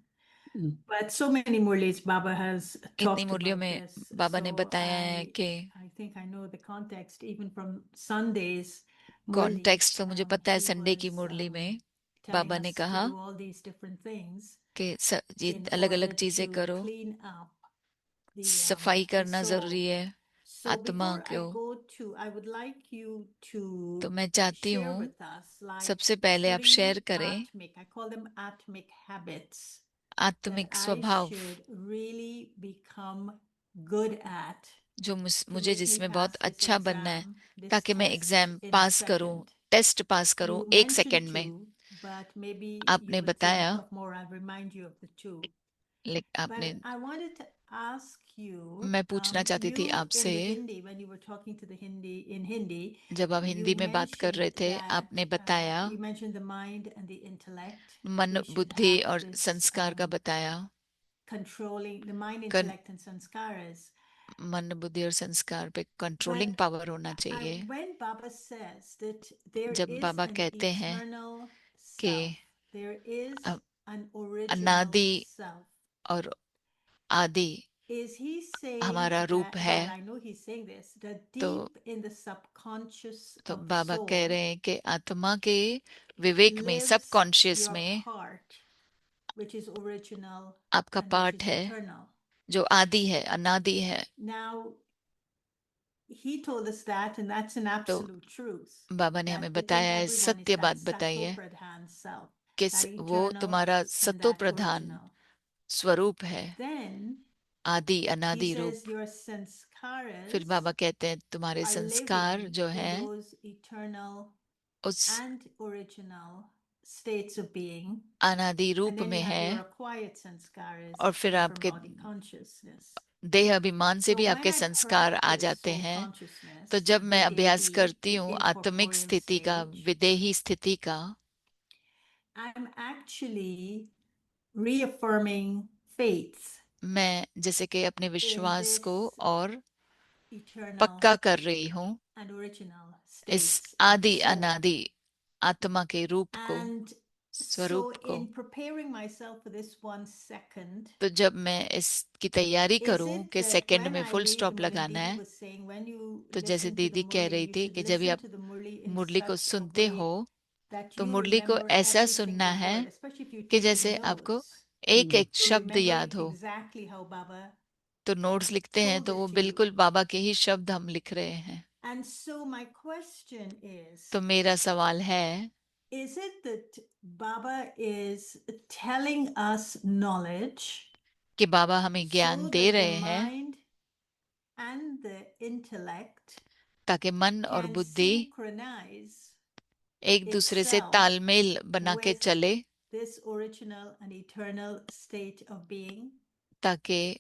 Mm. But so many Murlis Baba has इतनी talked मुरलियों about में this. बाबा ने So बताया है कि I think I know the context even from Sunday's Murli. Context तो मुझे पता है। He संडे की was, मुरली में telling बाबा ने us to कहा do all these different things कि ये in अलग अलग order चीजें to करो, clean up the सफाई करना soul. जरूरी है So आत्मा before I को। go to, I would like you to तो मैं चाहती share हूँ with us like सबसे पहले आप 3 शेयर करें atmic, I call them atmic habits आत्मिक that I स्वभाव should really become good at जो to मुझे make me जिसमें pass बहुत this अच्छा बनना है exam, this ताकि मैं test एग्जाम in a पास करूं, second. टेस्ट पास करूं You 1 mentioned सेकंड में। 2, but maybe आपने you would बताया, think of more. I'll remind you of the 2. आपने But I wanted to ask you, मैं पूछना चाहती थी you in आपसे, the Hindi, when you were talking to the Hindi, in Hindi, जब आप you हिंदी में बात कर रहे mentioned थे, that, आपने बताया you mentioned the mind and the intellect. मन, We should बुद्धि have और this संस्कार का बताया। controlling the mind, कन, intellect, and sanskaras. मन, बुद्धि और संस्कार पे कंट्रोलिंग But पावर होना चाहिए। when Baba says that there जब is बाबा an कहते हैं eternal कि self, there is an original अनादि self. और आदि Is he saying हमारा रूप that, है, well, I know he's saying this, that तो deep in the subconscious तो of बाबा soul कह रहे हैं कि आत्मा के विवेक में, lives सबकॉन्शियस your में part, which is original आपका and which पार्ट is है eternal. जो आदि है, अनादि है। Now, he told us that, and that's an तो absolute truth, बाबा ने हमें that within बताया है, everyone is सत्य that बात बताई है Satopradhan self, कि that वो eternal तुम्हारा and सतो that प्रधान original. स्वरूप है, Then आदि he अनादि says रूप। your फिर sanskaras बाबा कहते हैं तुम्हारे are संस्कार living जो in है those eternal उस and original states of being. अनादि And रूप then में you have है, your acquired sanskaras और that फिर come from आपके body consciousness. देह अभिमान से So भी when आपके I संस्कार आ practice जाते soul हैं। consciousness, तो जब मैं अभ्यास videhi, करती the हूँ आत्मिक incorporeal स्थिति का, stage, विदेही स्थिति का, I'm actually reaffirming faith मैं जैसे कि अपने in विश्वास this को और eternal पक्का कर रही हूँ and original इस states of the आदि soul. अनादि आत्मा के रूप को, And so स्वरूप को। in preparing myself for this 1 second, तो जब मैं इसकी तैयारी is करूं it कि that सेकंड when में I full read the stop Murli, and लगाना Didi है, was saying, when you तो जैसे listen to the दीदी कह Murli, रही you थी should कि जब भी listen आप to the Murli in मुरली को such a सुनते हो way that तो you मुरली को remember ऐसा every सुनना single है word, especially if you're कि taking जैसे आपको notes, एक एक to शब्द remember याद हो। exactly how Baba तो नोट्स लिखते हैं told तो वो it to you. बिल्कुल बाबा के ही शब्द हम लिख रहे हैं। And so my question is, तो मेरा सवाल है, is it that Baba is telling us knowledge कि बाबा हमें ज्ञान so दे that the रहे हैं mind and the intellect ताकि मन और can बुद्धि synchronize एक दूसरे से itself तालमेल बना के with चले, this original and eternal state of being? ताकि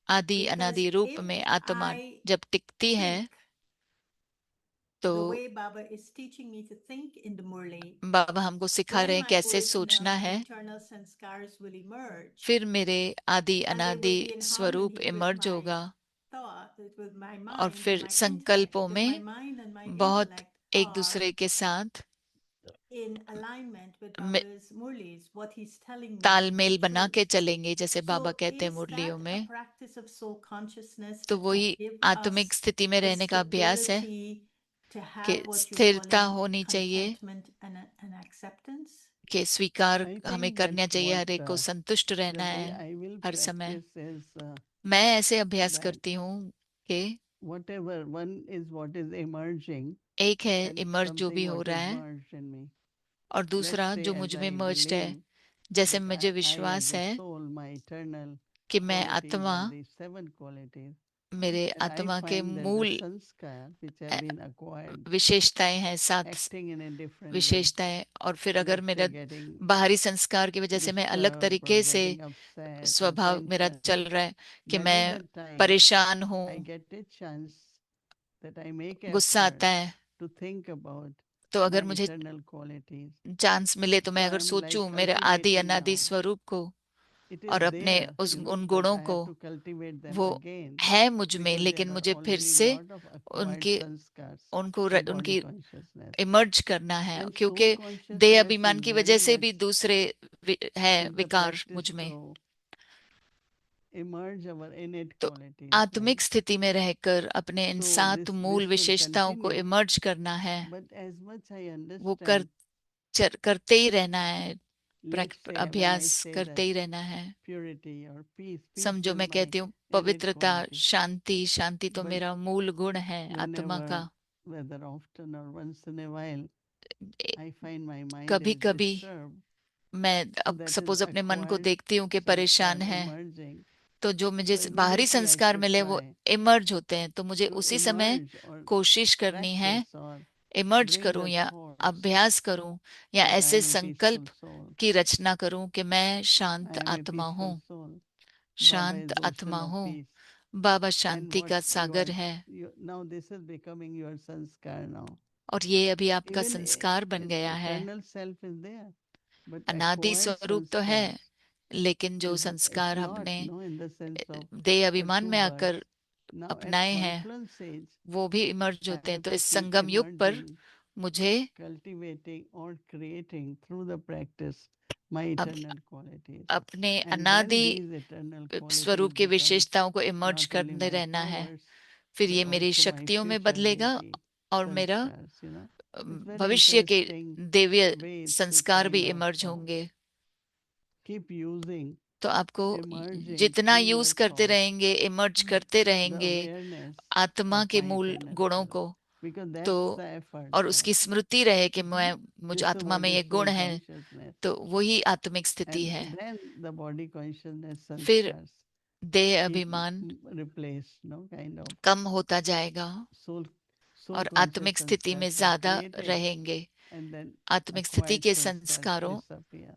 आदि Because अनादि रूप if में आत्मा I जब टिकती है think तो the way Baba is teaching me to think in the Murli, बाबा हमको सिखा रहे then हैं my कैसे original सोचना and है, eternal sanskaras will emerge, फिर मेरे आदि and they अनादि will be in स्वरूप harmony with इमर्ज my होगा, thought, with my और mind and फिर my intellect, संकल्पों because my में mind and my बहुत intellect एक are दूसरे के साथ in alignment with में Baba's Murlis, what he's telling me is तालमेल the बना के truth. चलेंगे, जैसे बाबा So कहते हैं is मुरलियों that a में। practice of soul consciousness तो that can वही give आत्मिक us स्थिति में the रहने का अभ्यास है stability to कि have what you're स्थिरता calling होनी चाहिए, contentment and acceptance? कि स्वीकार I हमें think करना that's चाहिए, what हर एक को संतुष्ट रहना the way है I will हर समय। practice is मैं ऐसे अभ्यास that करती हूँ कि whatever one is what is emerging एक है and इमर्ज जो something भी हो what रहा is है, merged in me. और Let's दूसरा say जो as मुझ में I मर्ज्ड है। believe जैसे that मुझे I as विश्वास a है soul, my eternal कि मैं qualities आत्मा, are the 7 qualities, मेरे and I आत्मा के find that the मूल sanskar which have been acquired विशेषताएं हैं, 7 acting in a different way, विशेषताएं। और फिर अगर let's मेरा say getting बाहरी संस्कार की वजह से मैं अलग disturbed or तरीके से getting upset or स्वभाव मेरा tension, चल रहा है कि that is मैं the time परेशान I हूँ, get a chance that I make गुस्सा आता effort है, to think about तो अगर my मुझे eternal qualities. चांस मिले तो मैं So अगर I'm सोचूं like मेरे आदि cultivating अनादि now. स्वरूप को It is और अपने there, उस you know, उन but गुणों I को, have to cultivate them वो again है मुझ में, because लेकिन there are मुझे फिर already से lot of acquired उनके sanskars उनकी body consciousness. इमर्ज करना है, And क्योंकि soul देह consciousness अभिमान is की very वजह से भी much दूसरे है is the विकार practice मुझ में। to emerge our innate तो qualities, आत्मिक right? स्थिति में रहकर अपने इन So 7 this मूल will विशेषताओं को continue, इमर्ज करना है, but as much I वो understand, करते ही रहना है, let's say when I अभ्यास say करते that ही रहना है। purity or peace समझो is मैं my कहती हूँ innate पवित्रता, quality, शांति, शांति तो but मेरा मूल गुण है आत्मा whenever, का। whether often or once in a while, I find my mind कभी is कभी disturbed, मैं so अब that is सपोज अपने मन को acquired देखती हूँ कि sanskar परेशान है, emerging. तो जो मुझे So बाहरी immediately I संस्कार should मिले वो try इमर्ज होते हैं, तो मुझे to उसी समय emerge or कोशिश करनी है practice or इमर्ज bring करूं the या thoughts अभ्यास करूं या that I ऐसे am a संकल्प peaceful soul. की रचना करूं कि मैं I शांत am a आत्मा peaceful हूं, soul. Baba शांत is the आत्मा ocean of हूं। peace. Baba And Shanti what का you सागर are, है, now this is becoming your sanskar now. और ये अभी आपका Even संस्कार बन an गया है। eternal self is there, but अनादि acquired स्वरूप तो है, sanskars लेकिन जो is संस्कार lot, हमने no, in the sense of देह the अभिमान 2 में births. आकर Now at अपनाए हैं, confluence age, वो भी इमर्ज I होते हैं। have तो to इस keep संगम युग पर emerging, मुझे cultivating or creating through the practice my अब eternal qualities. अपने And when अनादि these eternal स्वरूप qualities की become विशेषताओं को इमर्ज not only करते my रहना है, powers, फिर but ये मेरी also my शक्तियों में future बदलेगा deity और मेरा sanskars, you know. It's very भविष्य के interesting दिव्य way to संस्कार भी kind of इमर्ज होंगे। keep using, तो आपको emerging जितना through यूज your करते thoughts, रहेंगे, इमर्ज करते the रहेंगे awareness आत्मा of के my मूल eternal गुणों self. को, Because तो that's the effort, और right? उसकी स्मृति रहे कि मैं मुझ This is आत्मा what में ये is गुण soul है, consciousness. तो वही आत्मिक स्थिति And है। then the body consciousness फिर sanskars देह keep अभिमान replaced, no, kind of कम होता जाएगा soul और conscious आत्मिक स्थिति में sanskars are ज्यादा created, रहेंगे। and then आत्मिक स्थिति acquired के sanskars संस्कारों disappear.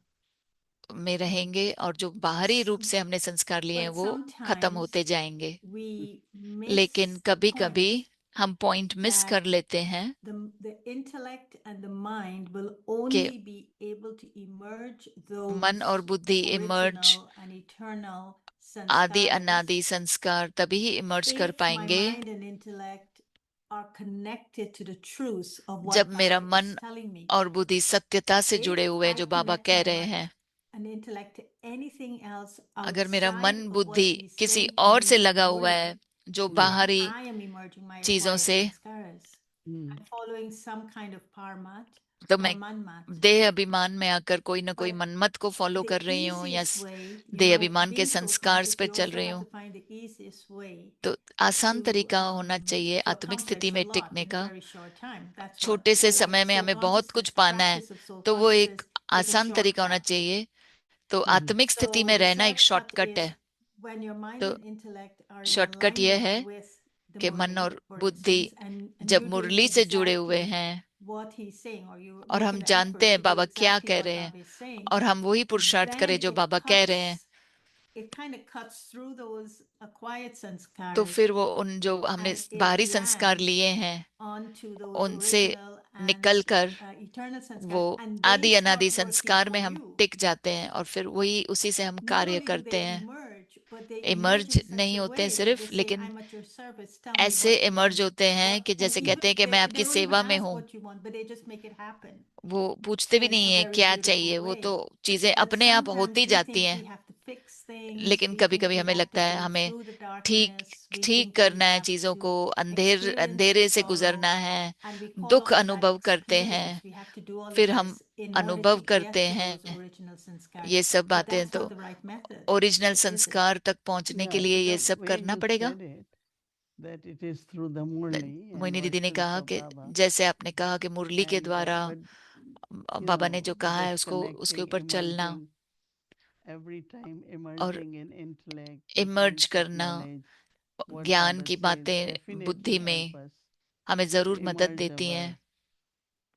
में रहेंगे और जो बाहरी रूप से हमने संस्कार लिए हैं But वो खत्म sometimes होते जाएंगे। we लेकिन miss the कभी कभी point हम पॉइंट मिस that कर लेते हैं the intellect and the mind will कि only be able to emerge मन those और बुद्धि इमर्ज, original and eternal आदि sanskaras अनादि संस्कार तभी ही इमर्ज कर if my पाएंगे mind and intellect are connected to the truth of जब what मेरा Baba मन is telling me. और बुद्धि सत्यता से जुड़े If हुए हैं I जो बाबा connect कह my रहे mind हैं। and intellect to anything else अगर मेरा मन outside of what बुद्धि he's किसी saying to और me से in the लगा हुआ है Murli, जो then बाहरी I am emerging my चीजों acquired से, sanskaras. Hmm. I'm following some kind of parmat तो or मैं manmat. देह अभिमान में आकर कोई ना कोई But मनमत को फॉलो the कर रही हूँ या easiest way, you देह know, अभिमान के being soul संस्कार conscious, पे we चल also रही have हूँ। to find the easiest way तो आसान to तरीका होना चाहिए to आत्मिक accomplish स्थिति a में lot टिकने in a का। very short time. That's what छोटे से I like समय में soul हमें बहुत कुछ consciousness. The पाना है, practice of soul तो वो एक consciousness is a आसान तरीका होना shortcut. चाहिए। तो Mhm. आत्मिक स्थिति में So the रहना एक shortcut शॉर्टकट is है। when your mind तो and intellect are in shortcut ये alignment है with the कि मन Murli, और for बुद्धि instance, and जब you're doing मुरली से जुड़े हुए exactly हैं what he's saying, or you're और हम making an जानते effort हैं to do बाबा क्या exactly कह what रहे हैं Baba is saying, और हम वही पुरुषार्थ then करें जो it बाबा कह रहे हैं, it kind of cuts through those acquired तो sanskaras फिर वो उन जो हमने and it बाहरी संस्कार lands लिए हैं onto those उनसे original and निकल कर eternal वो sanskaras, and they आदि अनादि start working संस्कार में for हम you. टिक जाते हैं और फिर वही उसी से हम Not कार्य only do करते they हैं। emerge, but they emerge emerge in such नहीं a होते हैं way that सिर्फ, they say, लेकिन I'm at your service, tell me ऐसे what you इमर्ज want. होते हैं कि And जैसे even कहते हैं कि मैं they आपकी don't even सेवा में ask हूँ। what you want, but they just make it happen वो पूछते भी in नहीं a है very क्या beautiful चाहिए, वो तो way. चीजें But अपने आप sometimes होती we जाती think हैं। we have to fix things, लेकिन we कभी think कभी we हमें have लगता to है go हमें through the ठीक darkness, we ठीक think we करना है, have चीजों to को experience the अंधेरे से sorrow, गुजरना है, and we call दुख on that अनुभव करते हैं, experience. We have to do all of फिर हम this in order अनुभव to करते get to हैं। those original sanskars. ये सब But बातें that's तो not the right method, original is it? संस्कार तक पहुंचने के Yeah, लिए ये the सब way करना you पड़ेगा। said it, that it is through the Murli and Mohini दीदी ने verses कहा of कि Baba, जैसे आपने कहा कि मुरली के and द्वारा but you बाबा ने know, जो कहा है just उसको उसके connecting, ऊपर चलना emerging, every time और emerging in intellect, the emerge points of करना, knowledge, what ज्ञान Baba की says बातें बुद्धि definitely में help us हमें to जरूर मदद emerge देती our, हैं।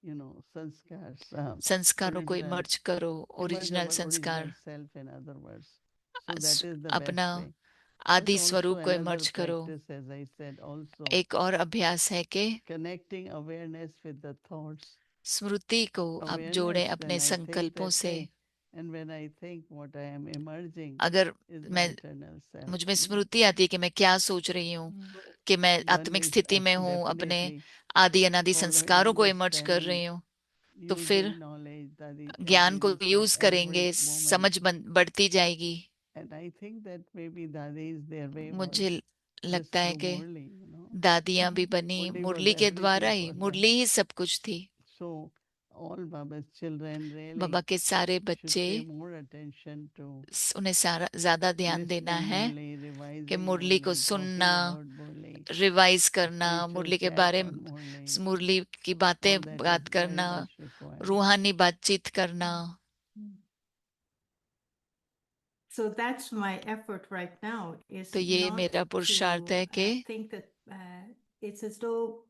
you know, sanskars, संस्कारों को original, इमर्ज करो, emerge ओरिजिनल our संस्कार, original self, in other words. So that is the अपना best way. There's आदि also स्वरूप को another इमर्ज करो। practice, as I said, also एक और अभ्यास है कि connecting awareness with the thoughts स्मृति को आप awareness, जोड़ें then अपने I think संकल्पों that, से। hey, and when I think what I am emerging अगर is my मैं eternal self. मुझ में स्मृति आती है कि मैं क्या सोच रही हूँ, कि मैं One आत्मिक is स्थिति में हूँ, अपने definitely आदि अनादि following संस्कारों को इमर्ज कर understanding, रही हूँ, तो फिर using knowledge, Dadi ज्ञान telling को us that यूज every करेंगे, moment. समझ बढ़ती जाएगी। And I think that maybe Dadi's their way was मुझे just लगता है through कि Murli, you know. दादियां भी बनी Murli was मुरली के everything द्वारा ही, for them. मुरली ही सब कुछ थी। So all Baba's children really बाबा के सारे should बच्चे, pay more attention to उन्हें सारा ज्यादा ध्यान देना listening है Murli, कि revising मुरली को Murli, सुनना, talking about Murli, रिवाइज करना, spiritual मुरली के chat बारे on Murli. मुरली की बातें All that is बात very करना, much required. रूहानी बातचीत करना। So that's my effort right now is तो ये not मेरा पुरुषार्थ है to कि think that it's as though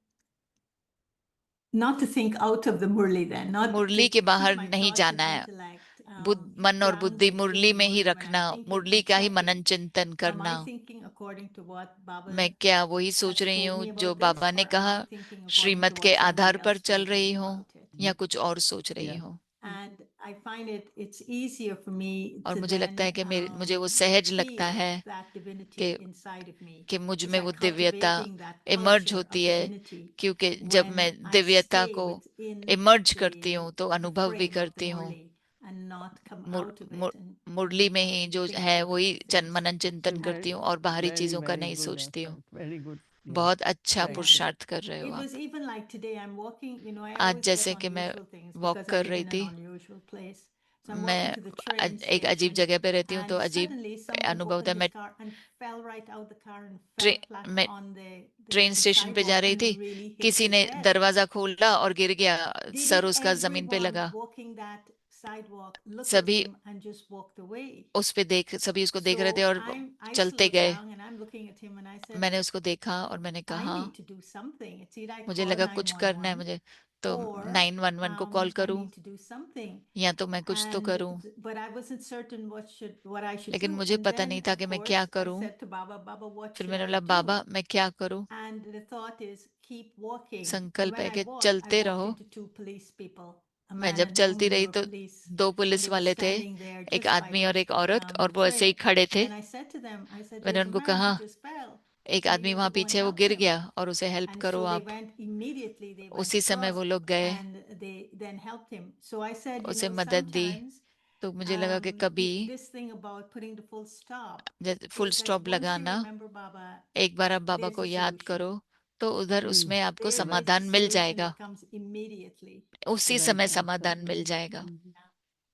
not to think out of the Murli then, not Murali to के keep बाहर my नहीं thoughts जाना and है, intellect मन और बुद्धि grounded मुरली in में ही Murli when I'm रखना, thinking मुरली and का ही checking. मनन चिंतन Am I करना। thinking according to what Baba मैं क्या वही सोच has रही told हूँ me जो about बाबा this, ने or am कहा, I thinking according Shrimad to के what आधार somebody पर else चल told me रही हूँ about it? या कुछ और सोच रही Yeah. हूँ। And I find it's easier for me और to मुझे लगता है then कि मुझे वो सहज लगता feel है that divinity कि inside of me. कि मुझ It's में like वो दिव्यता cultivating that इमर्ज culture होती of है, divinity क्योंकि जब when मैं I दिव्यता stay को within इमर्ज करती हूँ तो the अनुभव भी frame of the करती हूँ। Murli and not come मुर, out of मुर, it and मुरली में ही जो think है about वही other things. मनन चिंतन करती हूँ और बाहरी Very, चीजों का very नहीं good सोचती हूँ। effort. Very good. Yeah. बहुत अच्छा Yeah. पुरुषार्थ कर रहे हो It was आप। even like today I'm walking, I आज always जैसे get कि मैं unusual things walk because I कर live रही in an थी, unusual place. So I'm मैं walking to the train एक अजीब station जगह पे रहती हूँ, तो and अजीब suddenly someone अनुभव होता है। opened his मैं car and fell right out the car and fell flat मैं on ट्रेन the स्टेशन पे जा sidewalk रही and थी, really hit किसी his ने head. दरवाजा खोला और गिर गया, सर Didn't उसका जमीन पे everyone लगा। walking that sidewalk look at सभी him and just walked away? सभी उसको देख रहे थे So और I चलते slowed गए। down and I'm looking at him and I said, मैंने उसको देखा और मैंने I कहा, need to do something. It's either I मुझे call लगा कुछ करना है 911 मुझे, तो or 911 को कॉल I करूं need to do something. या तो मैं कुछ तो And करूं। but I wasn't certain what I should लेकिन do. मुझे And पता then नहीं था of कि मैं course क्या I करूं। said to Baba, Baba, what फिर should मैंने I बोला, do? बाबा मैं क्या करूं। And the thought is keep walking. And संकल्प when है I कि walked, I चलते walked रहो। into two police people, a मैं man जब and a चलती woman. They रही were तो police. दो And पुलिस they were वाले थे, standing there एक just by आदमी और the एक औरत, और the वो ऐसे ही train. खड़े थे। And I said to them, I said, मैंने there's a उनको man, कहा, he just fell. एक You आदमी need वहां to go and पीछे वो help गिर him. गया और उसे हेल्प And करो so they आप। went immediately, they went उसी समय वो across लोग गए, and they then helped him. So I said, उसे मदद दी। sometimes तो मुझे लगा कि कभी this thing about putting the full stop full is that stop once you लगाना, remember Baba, एक बार आप बाबा there's को a याद solution. करो तो उधर Hmm. उसमें आपको There is a समाधान मिल solution जाएगा, that comes immediately. उसी Right समय answer. समाधान मिल जाएगा।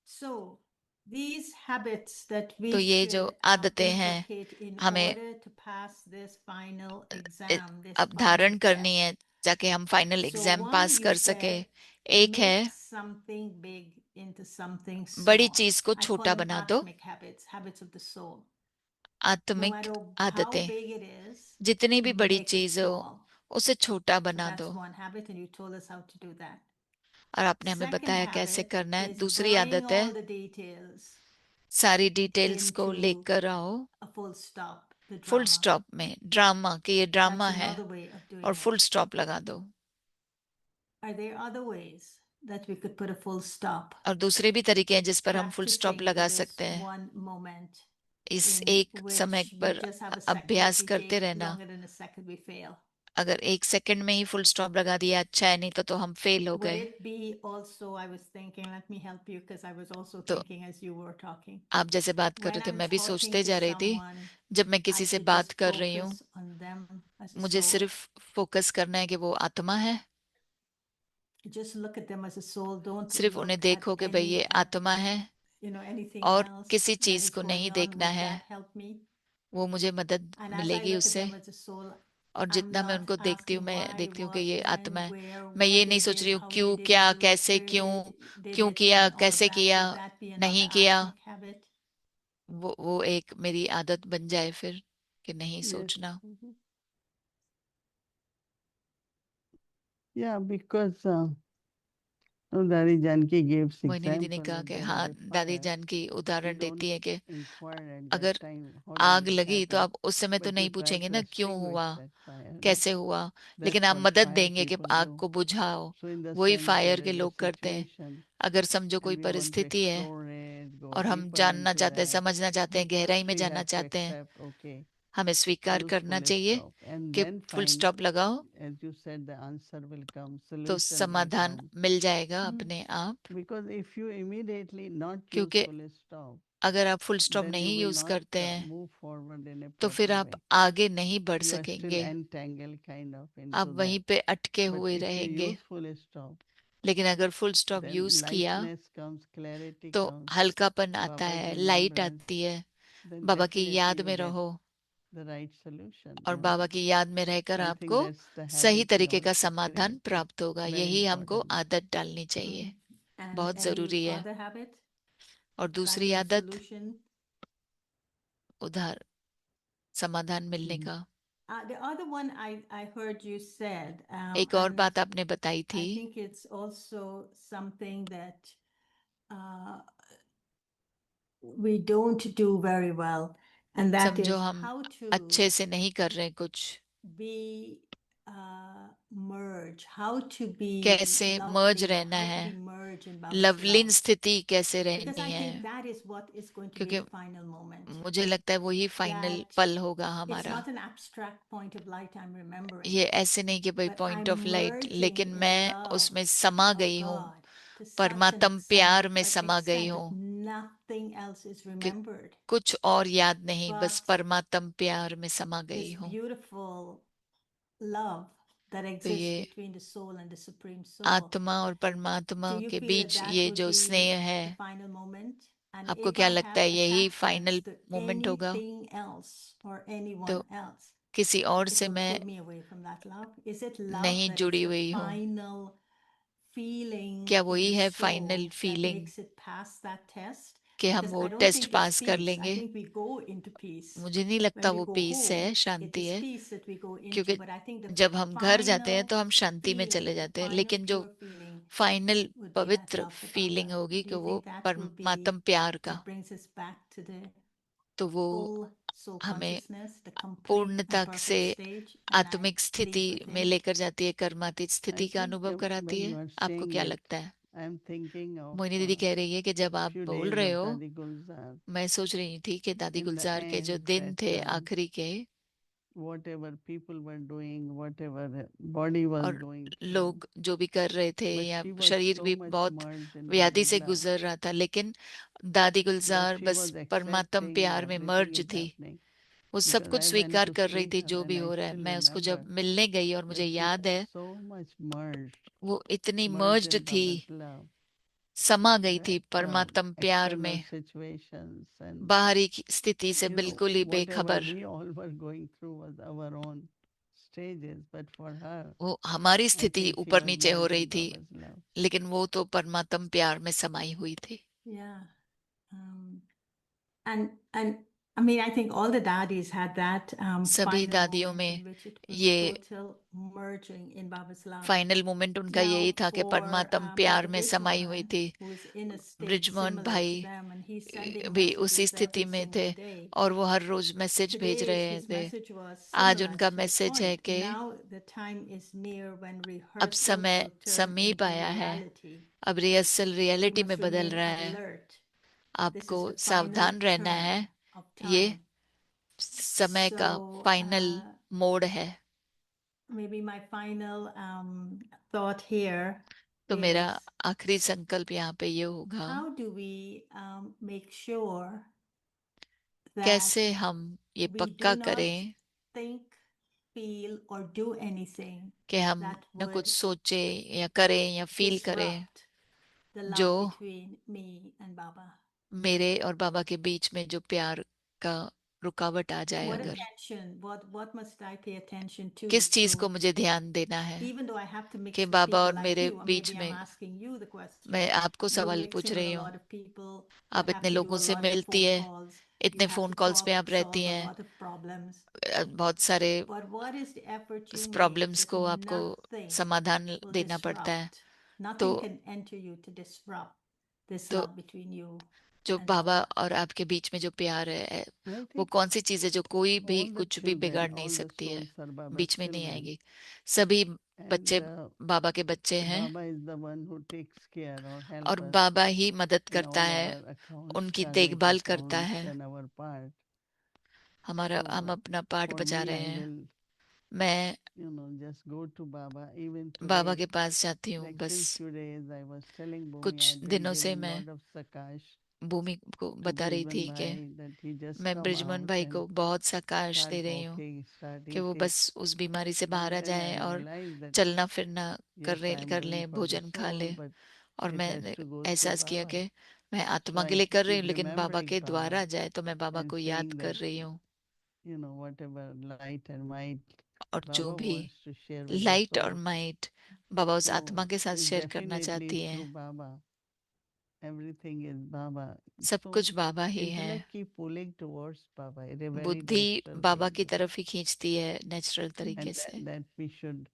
So these habits that we तो ये जो should आदतें हैं inculcate in हमें order to pass this final इ- exam, this अब final धारण करनी test. है ताकि हम final So exam one, pass you कर सके। said, एक है make something big into something बड़ी small. चीज को I call छोटा them बना दो। atmic habits, habits of the soul. No आत्मिक matter how आदतें, big it is, जितनी भी बड़ी make it चीज हो small. उसे छोटा So बना that's दो। one habit, and you told us how to do that. और आपने हमें Second बताया कैसे habit करना है। is दूसरी burying आदत है all the details सारी डिटेल्स को into लेकर आओ a full stop, the full drama. Stop में, ड्रामा कि ये ड्रामा That's है, another way of doing और it. फुल स्टॉप लगा दो। Are there other ways that we could put a full stop? और दूसरे भी तरीके हैं जिस पर हम फुल स्टॉप Practicing लगा this सकते हैं। one moment इस in एक समय which we पर just have a second. अभ्यास If we करते take रहना। longer than a second, we fail. अगर एक सेकंड में ही फुल स्टॉप लगा दिया अच्छा है, नहीं तो हम फेल हो Would गए। it be also, I was thinking, let me help you because I was also तो thinking as you were talking. आप जैसे बात कर When रहे थे I'm मैं भी talking सोचते to जा रही थी, someone, जब मैं I किसी से should बात just कर रही हूँ focus on them as a मुझे soul. सिर्फ फोकस करना है कि वो आत्मा है। Just look at them as a soul. Don't सिर्फ उन्हें look at देखो कि भाई any ये आत्मा है anything और else किसी that चीज is को going नहीं on. देखना Would है, that help me? वो मुझे मदद And as I मिलेगी look at उससे। them as a soul, और I'm जितना मैं not उनको देखती हूँ, asking मैं why, देखती हूँ कि what, ये when, आत्मा है। where, मैं what ये they नहीं सोच did, रही हूँ how they क्यों, didn't क्या, do it, कैसे, where क्यों did क्यों it, किया, and all कैसे that. किया, Would that be नहीं another किया। atmic habit? वो एक मेरी आदत बन जाए फिर कि नहीं Yes. सोचना। Yeah, because Daddy Janki gives Mohini दीदी ने example कहा that कि there हाँ, is a दादी fire. जानकी We उदाहरण don't देती है कि inquire at अगर that time how आग did it लगी तो happen, आप उस समय तो but you नहीं try पूछेंगे to ना क्यों extinguish हुआ, that fire. No? कैसे हुआ, लेकिन That's आप what मदद fire देंगे कि people आग do. को बुझाओ। So in the वही sense फायर there के is a लोग करते हैं। situation अगर समझो कोई and we want to परिस्थिति है explore it, go और हम deeper जानना into चाहते हैं, that. समझना चाहते हैं, गहराई में We जानना have to चाहते हैं, accept, okay, हमें स्वीकार use करना full चाहिए stop and कि then फुल find, स्टॉप लगाओ as you said, the answer will come, तो solution will समाधान come. मिल जाएगा Hmm. अपने आप। Because if you immediately not use क्योंकि full stop, अगर आप फुल स्टॉप then you नहीं will यूज not करते हैं move forward in a तो फिर proper आप way. आगे नहीं बढ़ You are still सकेंगे, entangled kind of आप into वहीं that. पे अटके But हुए if you रहेंगे। use full stop, लेकिन अगर फुल स्टॉप then यूज किया lightness comes, clarity तो comes, हल्कापन आता Baba's है, लाइट remembrance, आती है, then बाबा की definitely याद you में get रहो the right solution. और You know, बाबा की याद में रहकर I think आपको that's the सही habit we तरीके all का should समाधान create. प्राप्त होगा। Very यही हमको important. आदत डालनी चाहिए, And बहुत any जरूरी है। other habit? और दूसरी Finding आदत solution. उधार समाधान मिलने का। The other one I heard you said, एक और and बात आपने बताई I थी, think it's also something that we don't do very well, and that समझो is हम how to अच्छे से नहीं कर रहे कुछ, be merge, how to be कैसे मर्ज lovely, रहना how to है, be merged in Baba's Lovleen love. स्थिति कैसे Because रहनी I है, think that is what is going to be क्योंकि the final moment. मुझे लगता है वही फाइनल That पल होगा it's हमारा। not an abstract point of light I'm remembering, ये ऐसे नहीं कि भाई but point I'm of light, merging लेकिन in मैं love उसमें समा of गई हूँ, God to such an परमात्म extent, प्यार में an समा गई extent that हूँ nothing else is कि remembered. कुछ और याद नहीं, बस But परमात्म प्यार में समा गई this हूँ। beautiful love that तो exists ये between the soul and the supreme soul, आत्मा और परमात्मा do you के feel that बीच that ये would जो be स्नेह the है, final moment? And आपको if क्या I लगता have है यही attachments फाइनल to मोमेंट होगा? anything else or anyone तो else, किसी और it से will मैं pull me away from that love. Is it love नहीं that is जुड़ी the हुई हूँ? final feeling क्या in वही the है soul final that feeling makes it past that test? कि हम Because वो I don't test think it's पास कर peace. I लेंगे? think we go into peace. मुझे नहीं लगता When we वो go पीस है, home, it शांति is है, peace that we go into. क्योंकि But I think the जब हम घर जाते हैं final तो हम शांति में चले feeling, the जाते हैं, final लेकिन जो pure feeling final would be that पवित्र love for फीलिंग Baba. होगी Do कि you वो think that will be परमात्म प्यार का, what brings us back to the तो वो full soul हमें consciousness, the complete पूर्णता and से perfect stage? And I आत्मिक स्थिति plead में within. लेकर जाती है, कर्मातीत I स्थिति का think अनुभव कराती when है। you are आपको saying क्या it, लगता है? I am thinking of Mohini दीदी कह रही है कि जब आप few बोल days रहे of हो, Dadi Gulzar. मैं सोच रही थी कि दादी In the गुलजार के जो end, दिन that थे आखिरी के, whatever people were doing, whatever body was और going through, लोग जो भी कर रहे थे but या she was शरीर so भी much बहुत merged in व्याधि Baba's से love गुजर रहा था, लेकिन दादी that गुलजार she बस was परमात्म accepting प्यार में everything मर्ज is थी। happening. वो सब Because कुछ I went स्वीकार to कर रही see थी her जो and भी I हो रहा है। still मैं उसको जब remember मिलने गई और मुझे that she याद was है so much merged, वो इतनी merged मर्ज्ड in थी, Baba's love समा गई थी that परमात्म प्यार external में, situations and बाहरी स्थिति से you know बिल्कुल ही whatever बेखबर। we all were going through was our own stages, but for her, वो हमारी I स्थिति think she ऊपर was नीचे हो merged रही in थी, Baba's love. लेकिन वो तो परमात्म प्यार में समाई हुई थी। Yeah. And I mean, I think all the daddies had that सभी final दादियों moment में in which it was ये total merging in Baba's love. Final moment उनका Now, यही था कि for परमात्म प्यार Brother में समाई हुई Bridgemohan, थी। who is in a state Brijmohan similar भाई to them, and he's sending भी उसी messages स्थिति every में थे single day. और वो हर रोज मैसेज भेज Today, रहे his थे। message was आज similar उनका to the मैसेज है point. कि Now the time is near when अब rehearsal समय will turn समीप into आया है, reality. अब रिहर्सल You रियलिटी में must बदल remain रहा है। alert. This आपको is the final सावधान रहना है, turn of ये time. समय का So, फाइनल मोड़ है। maybe my final thought here तो मेरा is, आखिरी संकल्प यहाँ पे ये होगा, how do we make sure that कैसे हम ये we पक्का do not करें think, feel, or do anything कि हम that न कुछ would सोचे या करें या फील करें disrupt the जो love between me and Baba. मेरे और बाबा के बीच में जो प्यार का रुकावट आ जाए। What अगर attention, what must I pay attention to? किस चीज So को मुझे ध्यान देना है even though I have to mix कि with बाबा people और like मेरे you, or beach maybe I'm में, asking you the question. मैं आपको You're सवाल पूछ mixing with रही a हूँ, lot of people आप that have इतने to do लोगों a से lot of मिलती phone है, calls. इतने You have phone to calls पे talk, आप रहती solve a हैं, lot of problems. बहुत सारे But what is the effort you make problems if को आपको nothing समाधान will देना पड़ता है, disrupt Nothing तो can enter you to disrupt this तो love between you जो and बाबा Baba. और आपके बीच में जो प्यार है I वो think कौन सी चीज है जो कोई भी all the कुछ भी children, बिगाड़ नहीं all the सकती है, souls are Baba's बीच में नहीं children. आएगी। सभी And बच्चे बाबा के बच्चे हैं Baba is the one who takes care or help और us बाबा ही मदद in करता all है, our accounts, उनकी karmic देखभाल करता accounts है। and our part. हम So अपना पार्ट for बजा me, रहे I हैं। will, मैं just go to Baba. Even Baba today, के पास जाती हूँ like बस। since 2 days, I was telling Bhumi, कुछ I've been दिनों से giving मैं lot of sakash भूमि को to बता रही थी Brijban कि Bhai that he just मैं come ब्रिजमोहन out भाई को and बहुत साकाश start दे रही हूँ walking, start कि वो eating. बस उस बीमारी से बाहर आ And then जाए I और realized that चलना फिरना yes, I'm कर doing लें, for the भोजन खा soul, लें। but और it has मैंने to go through एहसास किया Baba. कि मैं So आत्मा के I लिए कर रही keep हूँ, लेकिन बाबा remembering के द्वारा Baba जाए तो मैं बाबा and को याद saying कर that, रही हूँ। whatever light and might और जो Baba भी wants to share with the light और soul. माइट बाबा उस So आत्मा के साथ it's शेयर करना definitely चाहती है। through Baba. Everything is Baba. सब So कुछ बाबा ही है। intellect keep pulling towards Baba in a very बुद्धि natural बाबा way. की तरफ ही खींचती है नेचुरल तरीके And से। that we should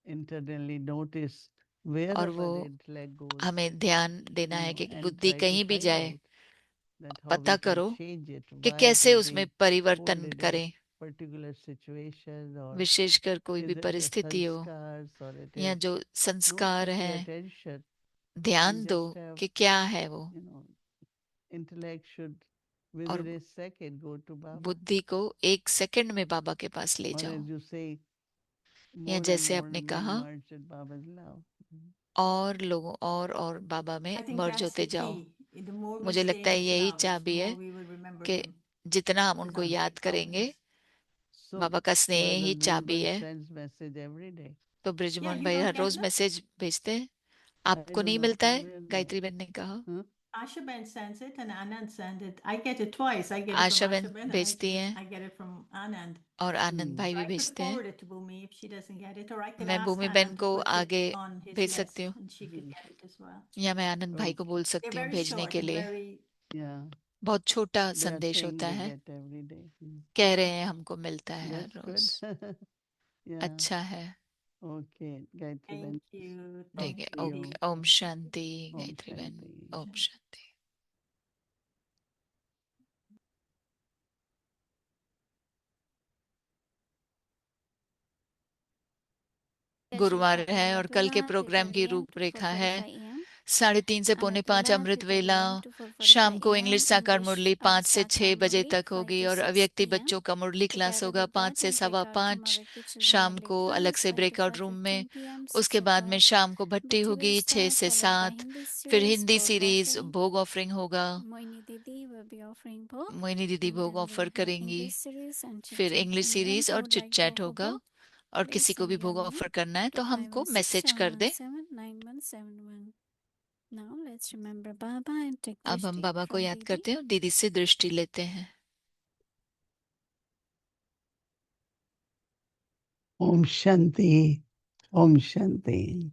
internally notice wherever और वो the intellect goes, हमें ध्यान देना है कि and बुद्धि try to कहीं भी find जाए, out that how पता we can करो change it, कि why it कैसे is उसमें being परिवर्तन pulled in a करें। particular situation, or विशेषकर कोई भी is it the परिस्थिति हो sanskars, or it या is, जो संस्कार just pay हैं, attention ध्यान and दो just have, कि क्या है वो। intellect should और within a second go to Baba. बुद्धि को एक सेकंड में बाबा के पास ले Or जाओ। as you say, या more and जैसे more आपने being कहा, merged in Baba's love. और लोगों और बाबा में I think मर्ज that's होते the जाओ। key. The more we मुझे stay लगता in है his यही love, the चाबी है more we will remember कि him. जितना हम He's उनको our याद great करेंगे, always. So बाबा का स्नेह ही Brother चाबी Brijban है। sends message every day. तो Yeah, ब्रिजमोहन you भाई don't हर get रोज them? मैसेज भेजते हैं। I आपको do नहीं not मिलता know है? where they Gayatri are. बहन ने कहा। Huh? Asha Ben sends it and Anand sends it. I get it twice. I get it Asha from बहन Asha Ben and भेजती हैं I get it from Anand. और आनंद भाई So भी I could भेजते हैं। forward it to Bhumi if she doesn't get it, or I could मैं ask भूमि बहन Anand to को put it आगे on his भेज सकती list हूँ and she could get it as well. या मैं आनंद भाई को Okay. बोल They're सकती हूँ very भेजने short के and लिए। very. Yeah. बहुत छोटा They are संदेश saying होता they है। get every day. कह रहे हैं हमको मिलता है हर That's रोज। good. Yeah. अच्छा है। Okay. Gayatri Thank Ben. you. ठीक Thank है, you. Okay. Om Shanti Om Gayatri बहन। Shanti. ओम शांति। गुरुवार है और कल के प्रोग्राम की रूपरेखा है 3:30 से 4:45 अमृत वेला। शाम को इंग्लिश साकार मुरली 5 से 6 बजे तक होगी और अव्यक्ति बच्चों का मुरली क्लास होगा 5 से 5:15 शाम को अलग से ब्रेकआउट रूम में। उसके बाद में शाम को भट्टी होगी 6 से 7। फिर हिंदी सीरीज भोग ऑफरिंग होगा। मोइनी दीदी भोग ऑफर करेंगी। फिर इंग्लिश सीरीज और चिट चैट होगा। और किसी को भी भोग ऑफर करना है तो हमको मैसेज कर दे। अब हम बाबा को याद करते हैं और दीदी से दृष्टि लेते हैं। Om Shanti. Om Shanti.